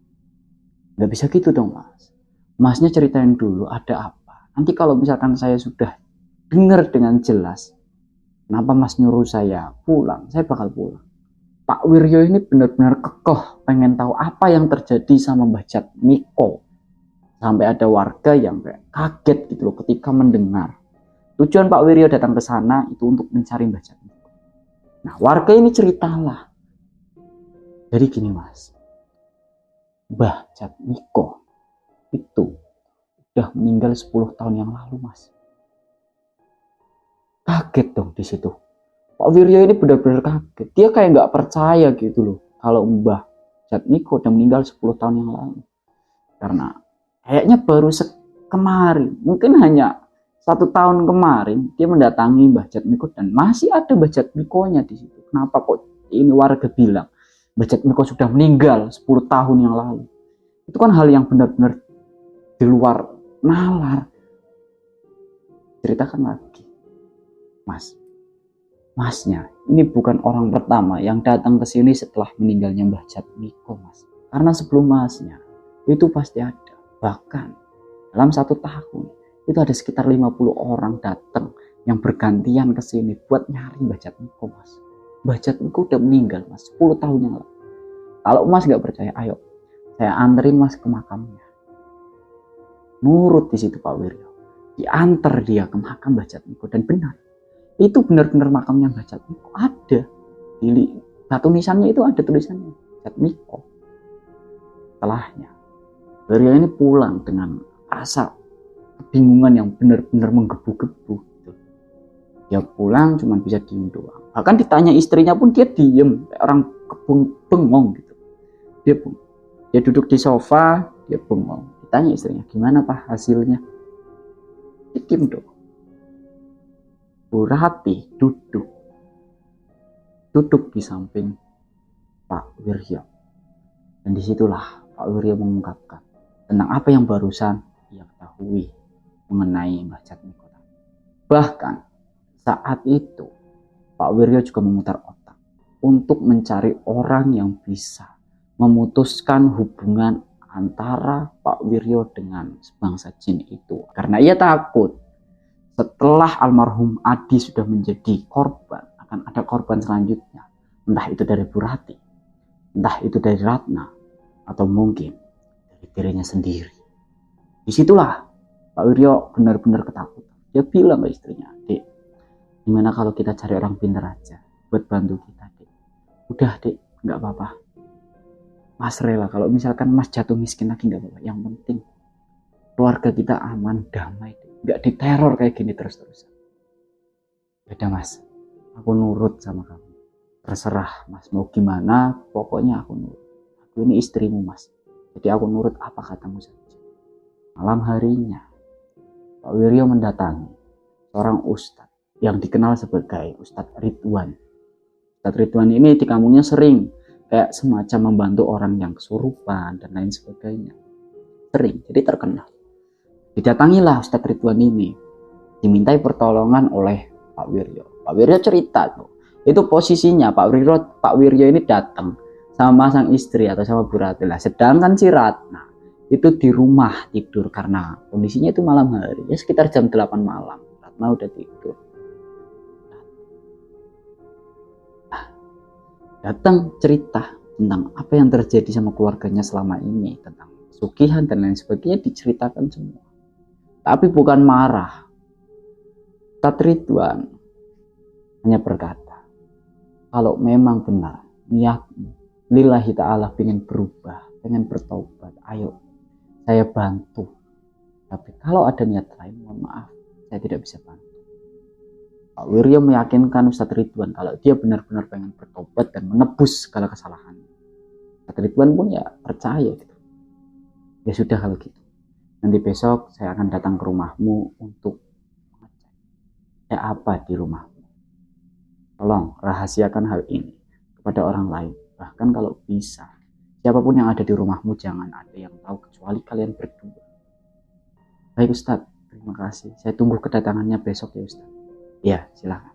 Nggak bisa gitu dong mas. Masnya ceritain dulu ada apa. Nanti kalau misalkan saya sudah dengar dengan jelas, kenapa mas nyuruh saya pulang, saya bakal pulang. Pak Wiryo ini benar-benar kekeh pengen tahu apa yang terjadi sama Mbah Jatmiko. Sampai ada warga yang kayak kaget gitu loh ketika mendengar. Tujuan Pak Wiryo datang ke sana itu untuk mencari Mbah Jatmiko. Nah, warga ini ceritalah. Jadi gini mas, Mbah Jatmiko itu udah meninggal 10 tahun yang lalu mas. Kaget dong di situ. Pak Wiryo ini benar-benar kaget. Dia kayak nggak percaya gitu loh kalau Mbah Jatmiko udah meninggal 10 tahun yang lalu. Karena kayaknya baru kemarin, mungkin hanya 1 tahun kemarin dia mendatangi Mbah Jatmiko dan masih ada Mbah Jatmikonya di situ. Kenapa kok ini warga bilang Mbah Jatmiko sudah meninggal 10 tahun yang lalu? Itu kan hal yang benar-benar di luar nalar. Ceritakan lagi, mas. Masnya ini bukan orang pertama yang datang ke sini setelah meninggalnya Mbah Jatmiko, mas. Karena sebelum masnya itu pasti ada. Bahkan dalam 1 tahun itu ada sekitar 50 orang datang yang bergantian ke sini buat nyari Mbah Jatmiko, mas. Mbah Jatmiko udah meninggal, mas, 10 tahun yang lalu. Kalau mas nggak percaya, ayo saya anterin mas ke makamnya. Nurut di situ Pak Wiryo. Diantar dia ke makam Mbah Jatmiko dan benar. Itu benar-benar makamnya Mbah Jatmiko. Ada di batu nisannya itu ada tulisannya Jatmiko. Setelahnya Wiryo ini pulang dengan rasa kebingungan yang benar-benar menggebu-gebu. Dia pulang cuma bisa diem doang. Bahkan ditanya istrinya pun dia diem, kayak orang bengong gitu. Dia duduk di sofa, dia bengong. Ditanya istrinya, gimana pak hasilnya? Dia diem doang. Bu Rati duduk di samping Pak Wiryo. Dan disitulah Pak Wiryo mengungkapkan tentang apa yang barusan ia ketahui mengenai Mbah Jatmiko. Bahkan saat itu Pak Wiryo juga memutar otak untuk mencari orang yang bisa memutuskan hubungan antara Pak Wiryo dengan sebangsa jin itu. Karena ia takut setelah almarhum Adi sudah menjadi korban, akan ada korban selanjutnya. Entah itu dari Bu Rati, entah itu dari Ratna, atau mungkin dari dirinya sendiri. Disitulah Pak Wiryo benar-benar ketakutan. Dia bilang ke istrinya, Dek, gimana kalau kita cari orang pintar aja buat bantu kita, Dek? Udah, Dek, nggak apa-apa. Mas rela kalau misalkan Mas jatuh miskin lagi nggak apa-apa. Yang penting keluarga kita aman, damai, Dek. Nggak diteror kayak gini terus-terusan. Beda mas, aku nurut sama kamu. Terserah mas mau gimana, pokoknya aku nurut. Aku ini istrimu mas, jadi aku nurut apa katamu saja. Malam harinya Pak Wiryo mendatangi seorang ustadz yang dikenal sebagai Ustadz Ridwan. Ustadz Ridwan ini di kampungnya sering kayak semacam membantu orang yang kesurupan dan lain sebagainya. Sering, jadi terkenal. Didatangilah Ustadz Ridwan ini, dimintai pertolongan oleh Pak Wiryo. Pak Wiryo cerita tuh, itu posisinya Pak Wiryo ini datang sama sang istri atau sama Bu Rati lah. Sedangkan si Ratna itu di rumah tidur karena kondisinya itu malam hari, ya sekitar jam 8 malam. Ratna udah tidur. Datang cerita tentang apa yang terjadi sama keluarganya selama ini, tentang pesugihan dan lain sebagainya diceritakan semua. Tapi bukan marah. Ustadz Ridwan hanya berkata, kalau memang benar niatmu lillahi ta'ala pengen berubah, pengen bertobat, ayo saya bantu. Tapi kalau ada niat lain, mohon maaf, saya tidak bisa bantu. Pak Wiryo meyakinkan Ustadz Ridwan kalau dia benar-benar pengen bertobat dan menebus segala kesalahannya. Ustadz Ridwan pun ya percaya gitu. Ya sudah kalau gitu. Nanti besok saya akan datang ke rumahmu untuk mengecek apa di rumahmu. Tolong rahasiakan hal ini kepada orang lain. Bahkan kalau bisa, siapapun yang ada di rumahmu jangan ada yang tahu kecuali kalian berdua. Baik Ustadz, terima kasih. Saya tunggu kedatangannya besok ya Ustadz. Ya, silakan.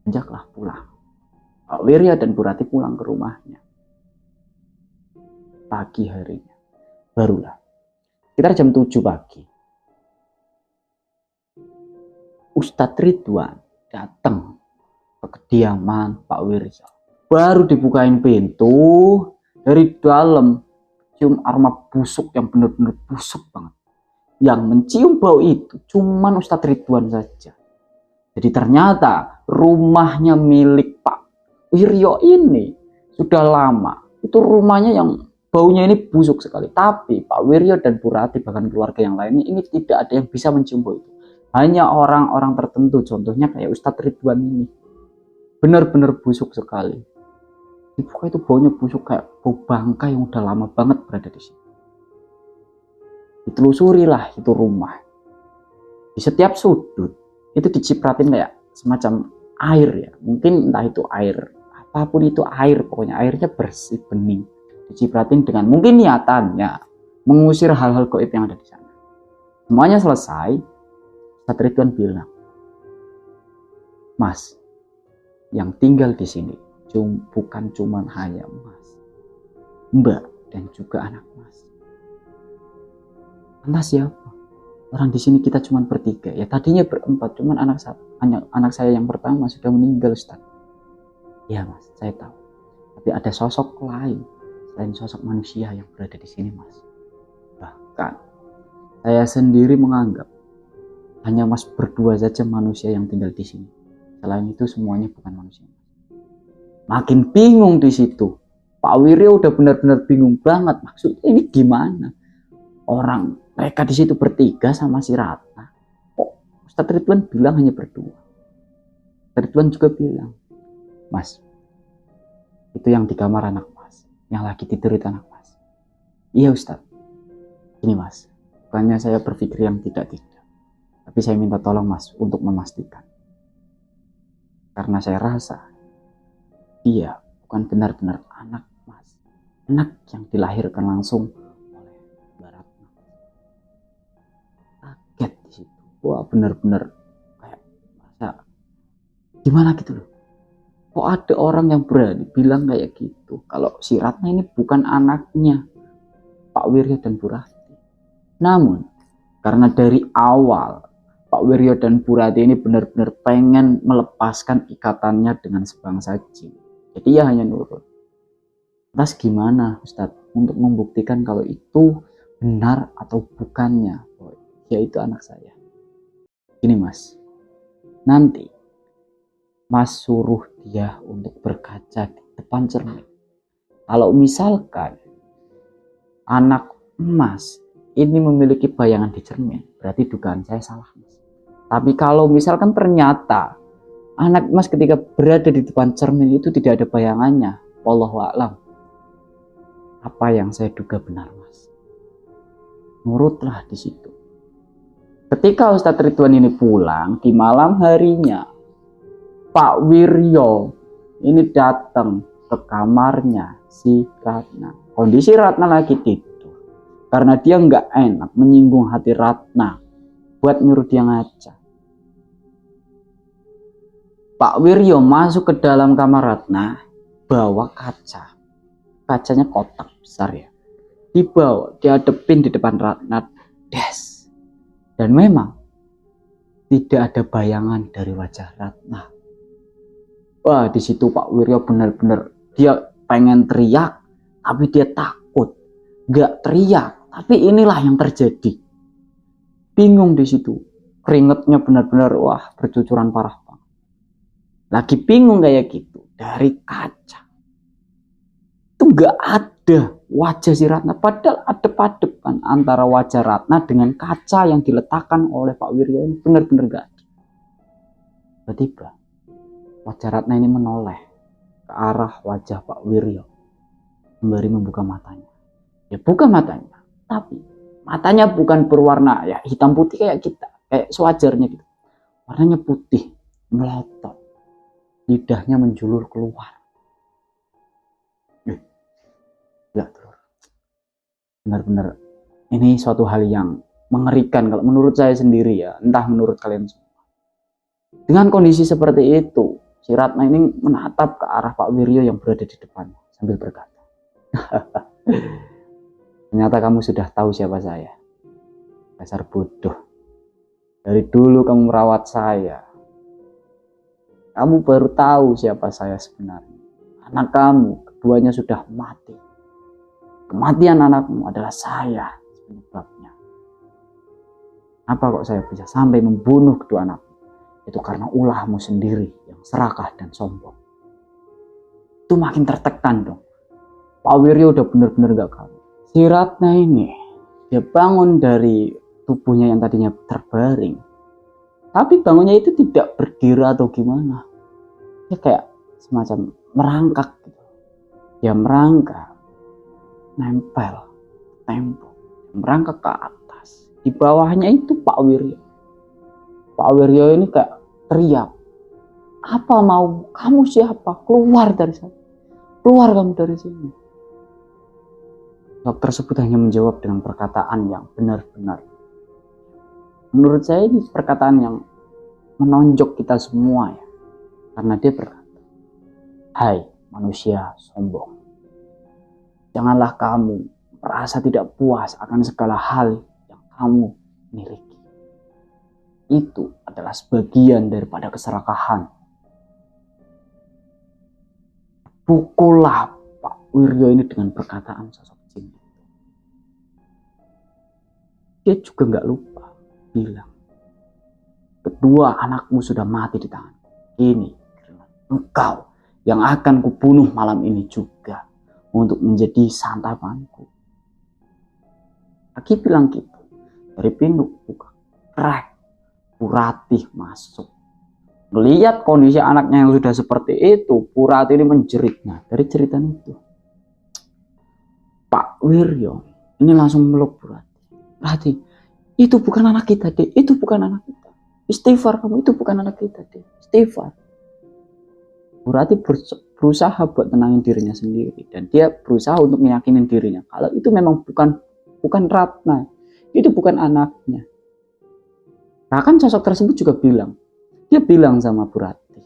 Ajaklah pulang. Pak Wirya dan Bu Rati pulang ke rumahnya. Pagi harinya. Barulah. Sekitar jam 7 pagi. Ustadz Ridwan datang ke kediaman Pak Wirya. Baru dibukain pintu, dari dalam cium aroma busuk yang benar-benar busuk banget. Yang mencium bau itu cuman Ustadz Ridwan saja. Jadi ternyata rumahnya milik Pak Wiryo ini sudah lama. Itu rumahnya yang baunya ini busuk sekali. Tapi Pak Wiryo dan Bu Rati bahkan keluarga yang lainnya ini tidak ada yang bisa mencium bau itu. Hanya orang-orang tertentu, contohnya kayak Ustadz Ridwan ini. Benar-benar busuk sekali. Dibuka itu baunya busuk kayak bau bangka yang udah lama banget berada di situ. Ditelusurilah itu rumah. Di setiap sudut itu dicipratin kayak semacam air ya. Mungkin entah itu air, apapun itu air, pokoknya airnya bersih, bening. Dicipratin dengan mungkin niatannya mengusir hal-hal gaib yang ada di sana. Semuanya selesai. Ustadz Ridwan bilang, Mas, yang tinggal di sini bukan cuma hanya Mas, Mbak, dan juga anak Mas. Entah siapa. Orang di sini kita cuma bertiga. Ya tadinya berempat, cuman anak saya yang pertama sudah meninggal, Ustaz. Ya Mas, saya tahu. Tapi ada sosok lain selain sosok manusia yang berada di sini, Mas. Bahkan saya sendiri menganggap hanya Mas berdua saja manusia yang tinggal di sini. Selain itu semuanya bukan manusia. Makin bingung di situ. Pak Wiryo udah benar-benar bingung banget. Maksudnya ini gimana? Orang mereka di situ bertiga sama si Ratna. Kok Ustadz Ridwan bilang hanya berdua? Ustadz Ridwan juga bilang, Mas, itu yang di kamar anak Mas, yang lagi tidur itu anak Mas. Iya Ustadz. Ini Mas, bukannya saya berpikir yang tidak-tidak. Tapi saya minta tolong Mas untuk memastikan. Karena saya rasa dia bukan benar-benar anak Mas. Anak yang dilahirkan langsung oleh Mbak Ratna. Kaget di situ. Wah benar-benar kayak masa gimana gitu loh. Kok ada orang yang berani bilang kayak gitu. Kalau si Ratna ini bukan anaknya Pak Wirya dan Bu Rati. Namun karena dari awal Pak Wiryo dan Bu Rati ini benar-benar pengen melepaskan ikatannya dengan sebangsa jin. Jadi ya hanya nurut. Terus gimana Ustadz untuk membuktikan kalau itu benar atau bukannya? Oh, ya itu anak saya. Ini Mas, nanti Mas suruh dia untuk berkaca di depan cermin. Kalau misalkan anak Mas ini memiliki bayangan di cermin, berarti dugaan saya salah Mas. Tapi kalau misalkan ternyata anak Mas ketika berada di depan cermin itu tidak ada bayangannya, wallahu a'lam, apa yang saya duga benar Mas. Nurutlah di situ. Ketika Ustadz Ridwan ini pulang di malam harinya, Pak Wiryo ini datang ke kamarnya si Ratna. Kondisi Ratna lagi tidur. Karena dia nggak enak menyinggung hati Ratna buat nyuruh dia ngaca. Pak Wiryo masuk ke dalam kamar Ratna, bawa kaca. Kacanya kotak besar ya. Dibawa, dihadepin di depan Ratna, des. Dan memang tidak ada bayangan dari wajah Ratna. Wah, di situ Pak Wiryo benar-benar dia pengen teriak, tapi dia takut. Gak teriak, tapi inilah yang terjadi. Bingung di situ. Keringetnya benar-benar wah bercucuran parah. Lagi bingung kayak gitu. Dari kaca itu gak ada wajah si Ratna. Padahal adep-adep kan antara wajah Ratna dengan kaca yang diletakkan oleh Pak Wiryo ini. Benar-benar gak ada. Tiba-tiba wajah Ratna ini menoleh ke arah wajah Pak Wiryo sembari membuka matanya. Ya buka matanya, tapi matanya bukan berwarna ya hitam putih kayak kita, kayak sewajarnya gitu. Warnanya putih, melotot. Lidahnya menjulur keluar. Benar-benar ini suatu hal yang mengerikan kalau menurut saya sendiri ya, entah menurut kalian semua. Dengan kondisi seperti itu, si Ratna ini menatap ke arah Pak Wiryo yang berada di depan sambil berkata, ternyata kamu sudah tahu siapa saya. Dasar bodoh. Dari dulu kamu merawat saya. Kamu baru tahu siapa saya sebenarnya. Anak kamu, keduanya sudah mati. Kematian anakmu adalah saya penyebabnya. Apa kok saya bisa sampai membunuh kedua anakmu? Itu karena ulahmu sendiri yang serakah dan sombong. Itu makin tertekan dong. Pak Wiryo udah bener-bener gak kamu. Si Ratna ini, dia bangun dari tubuhnya yang tadinya terbaring. Tapi bangunnya itu tidak berdiri atau gimana. Dia kayak semacam merangkak gitu. Dia merangkak, nempel, tembok, merangkak ke atas. Di bawahnya itu Pak Wiryo. Pak Wiryo ini kayak teriak, apa mau kamu siapa? Keluar dari sana. Keluar kamu dari sini. Sosok tersebut hanya menjawab dengan perkataan yang benar-benar, menurut saya ini perkataan yang menonjok kita semua ya. Karena dia berkata, hai manusia sombong, janganlah kamu merasa tidak puas akan segala hal yang kamu miliki. Itu adalah sebagian daripada keserakahan. Pukullah Pak Wiryo ini dengan perkataan sosok jin. Dia juga gak lupa bilang, kedua anakmu sudah mati di tangan. Ini engkau yang akan kubunuh malam ini juga untuk menjadi santapanku. Lagi bilang gitu, dari pintu buka krek, Purati masuk. Melihat kondisi anaknya yang sudah seperti itu, Purati ini menjerit. Nah, dari cerita itu, Pak Wiryo ini langsung meluk Purati. Purati, itu bukan anak kita, Dek. Itu bukan anak kita. Istighfar kamu, itu bukan anak kita, Dek. Istighfar. Purati berusaha buat tenangin dirinya sendiri, dan dia berusaha untuk meyakinin dirinya kalau itu memang bukan Ratna, itu bukan anaknya. Bahkan sosok tersebut juga dia bilang sama Purati,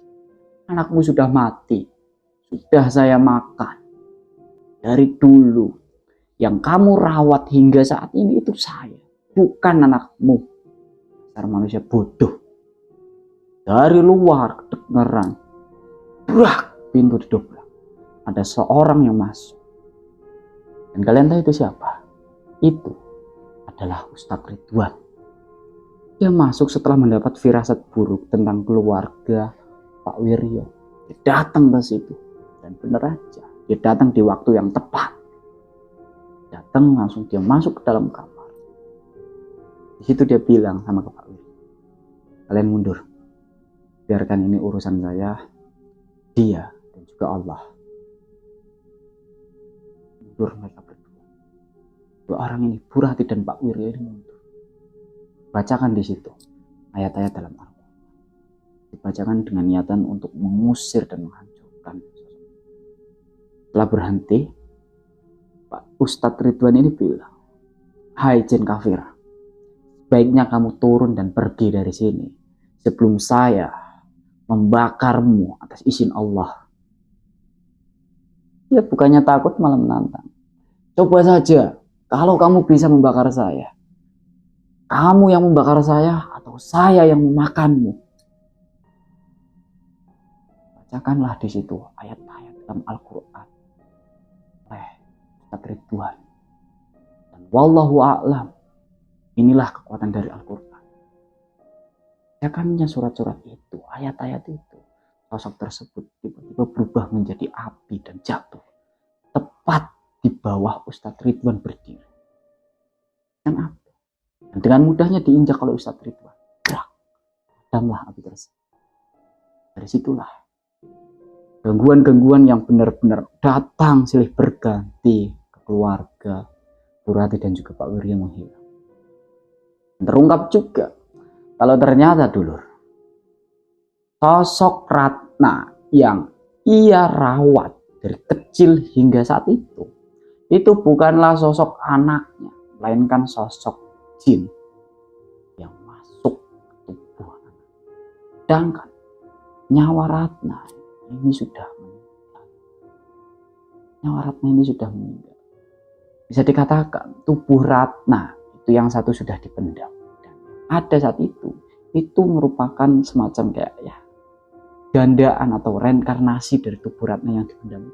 anakmu sudah mati, sudah saya makan dari dulu, yang kamu rawat hingga saat ini itu saya, bukan anakmu. Dasar manusia bodoh. Dari luar kedengeran, brak, pintu didobrak. Ada seorang yang masuk. Dan kalian tahu itu siapa? Itu adalah Ustadz Ridwan. Dia masuk setelah mendapat firasat buruk tentang keluarga Pak Wiryo. Dia datang ke situ. Dan benar aja, dia datang di waktu yang tepat. Datang langsung dia masuk ke dalam kamar. Di situ dia bilang sama Pak Wiryo, kalian mundur. Biarkan ini urusan saya, dia dan juga Allah. Mundur mereka berdua. Dua orang ini, Purati dan Pak Wiryo ini mundur. Bacakan di situ ayat-ayat dalam Al-Quran. Dibacakan dengan niatan untuk mengusir dan menghancurkan. Setelah berhenti, Pak Ustadz Ridwan ini bilang, hai jin kafir, sebaiknya kamu turun dan pergi dari sini sebelum saya membakarmu atas izin Allah. Dia bukannya takut malah menantang. Coba saja kalau kamu bisa membakar saya. Kamu yang membakar saya atau saya yang memakanmu. Bacakanlah di situ ayat-ayat dalam Al-Quran oleh Ustadz Ridwan. Dan wallahu a'lam, inilah kekuatan dari Al-Quran. Bacakannya surat-surat itu, ayat-ayat itu, sosok tersebut tiba-tiba berubah menjadi api dan jatuh tepat di bawah Ustadz Ridwan berdiri. Dan apa? Dan dengan mudahnya diinjak oleh Ustadz Ridwan. Padamlah api tersebut. Dari situlah gangguan-gangguan yang benar-benar datang silih berganti ke keluarga Purati dan juga Pak Wiryo menghilang. Terungkap juga kalau ternyata dulur, sosok Ratna yang ia rawat dari kecil hingga saat itu itu bukanlah sosok anaknya, melainkan sosok jin yang masuk ke tubuh anak. Sedangkan nyawa Ratna ini sudah meninggal. Nyawa Ratna ini sudah meninggal. Bisa dikatakan tubuh Ratna itu yang satu sudah dipendam. Dan ada saat itu merupakan semacam kayak ya gandaan atau reinkarnasi dari tubuh Ratna yang dipendam.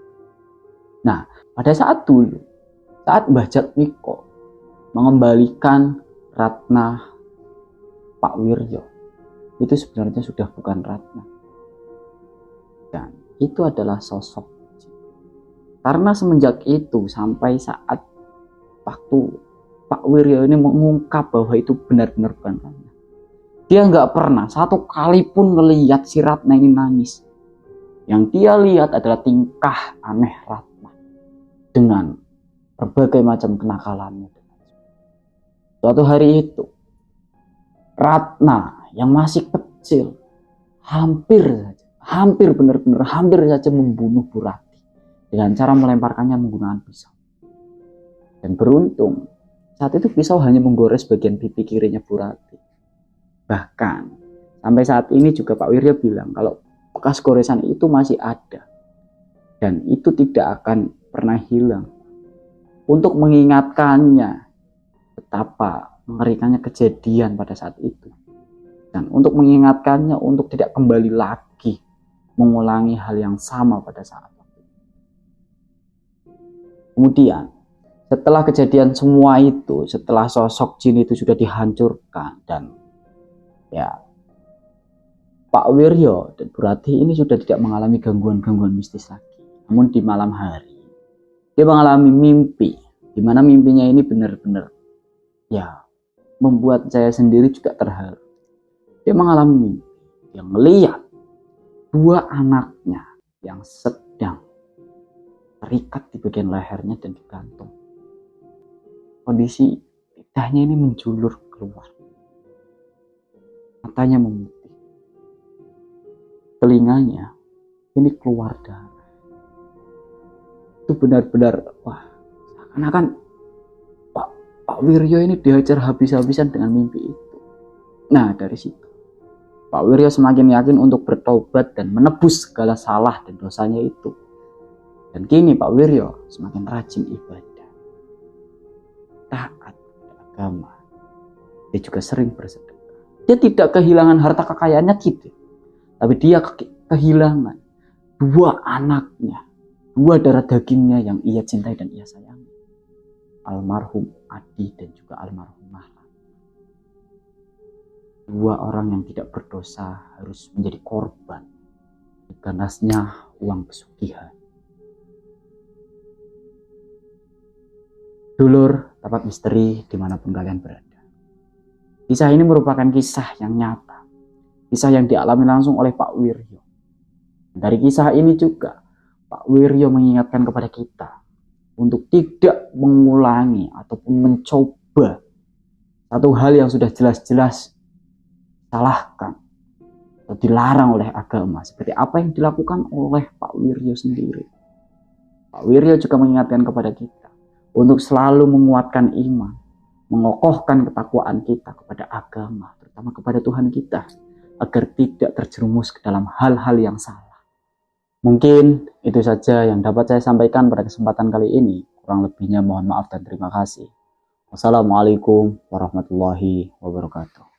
Nah, pada saat dulu, saat Mbah Jatmiko mengembalikan Ratna Pak Wiryo, itu sebenarnya sudah bukan Ratna. Dan itu adalah sosok jin. Karena semenjak itu sampai saat waktu Pak Wiryo ini mengungkap bahwa itu benar-benar bukan Ratna, dia nggak pernah satu kali pun ngelihat si Ratna ini nangis. Yang dia lihat adalah tingkah aneh Ratna dengan berbagai macam kenakalannya. Suatu hari itu, Ratna yang masih kecil hampir benar-benar hampir saja membunuh Bu Rati dengan cara melemparkannya menggunakan pisau. Dan beruntung saat itu pisau hanya menggores bagian pipi kirinya Bu Rati. Bahkan sampai saat ini juga Pak Wiryo bilang kalau bekas goresan itu masih ada dan itu tidak akan pernah hilang. Untuk mengingatkannya betapa mengerikannya kejadian pada saat itu, dan untuk mengingatkannya untuk tidak kembali lagi mengulangi hal yang sama pada saat itu. Kemudian setelah kejadian semua itu, setelah sosok jin itu sudah dihancurkan dan ya Pak Wiryo dan Bu Rati ini sudah tidak mengalami gangguan-gangguan mistis lagi. Namun di malam hari dia mengalami mimpi, di mana mimpinya ini benar-benar ya membuat saya sendiri juga terharu. Dia mengalami mimpi yang melihat dua anaknya yang sedang terikat di bagian lehernya dan di gantung. Kondisi lidahnya ini menjulur keluar, matanya memutih, telinganya ini keluar darah. Itu benar-benar wah, seakan-akan Pak Wiryo ini dihajar habis-habisan dengan mimpi itu. Nah, dari situ Pak Wiryo semakin yakin untuk bertobat dan menebus segala salah dan dosanya itu. Dan kini Pak Wiryo semakin rajin ibadah, taat pada agama. Dia juga sering bersedekah. Dia tidak kehilangan harta kekayaannya tidak, tapi dia kehilangan dua anaknya, dua darah dagingnya yang ia cintai dan ia sayangi, almarhum Adi dan juga almarhumah Ratna. Dua orang yang tidak berdosa harus menjadi korban ganasnya uang pesugihan. Dulur, tempat misteri dimanapun kalian berada, kisah ini merupakan kisah yang nyata, kisah yang dialami langsung oleh Pak Wiryo. Dari kisah ini juga Pak Wiryo mengingatkan kepada kita untuk tidak mengulangi ataupun mencoba satu hal yang sudah jelas-jelas salahkan atau dilarang oleh agama, seperti apa yang dilakukan oleh Pak Wiryo sendiri. Pak Wiryo juga mengingatkan kepada kita untuk selalu menguatkan iman, mengokohkan ketakwaan kita kepada agama, terutama kepada Tuhan kita, agar tidak terjerumus ke dalam hal-hal yang salah. Mungkin itu saja yang dapat saya sampaikan pada kesempatan kali ini. Kurang lebihnya mohon maaf dan terima kasih. Wassalamualaikum warahmatullahi wabarakatuh.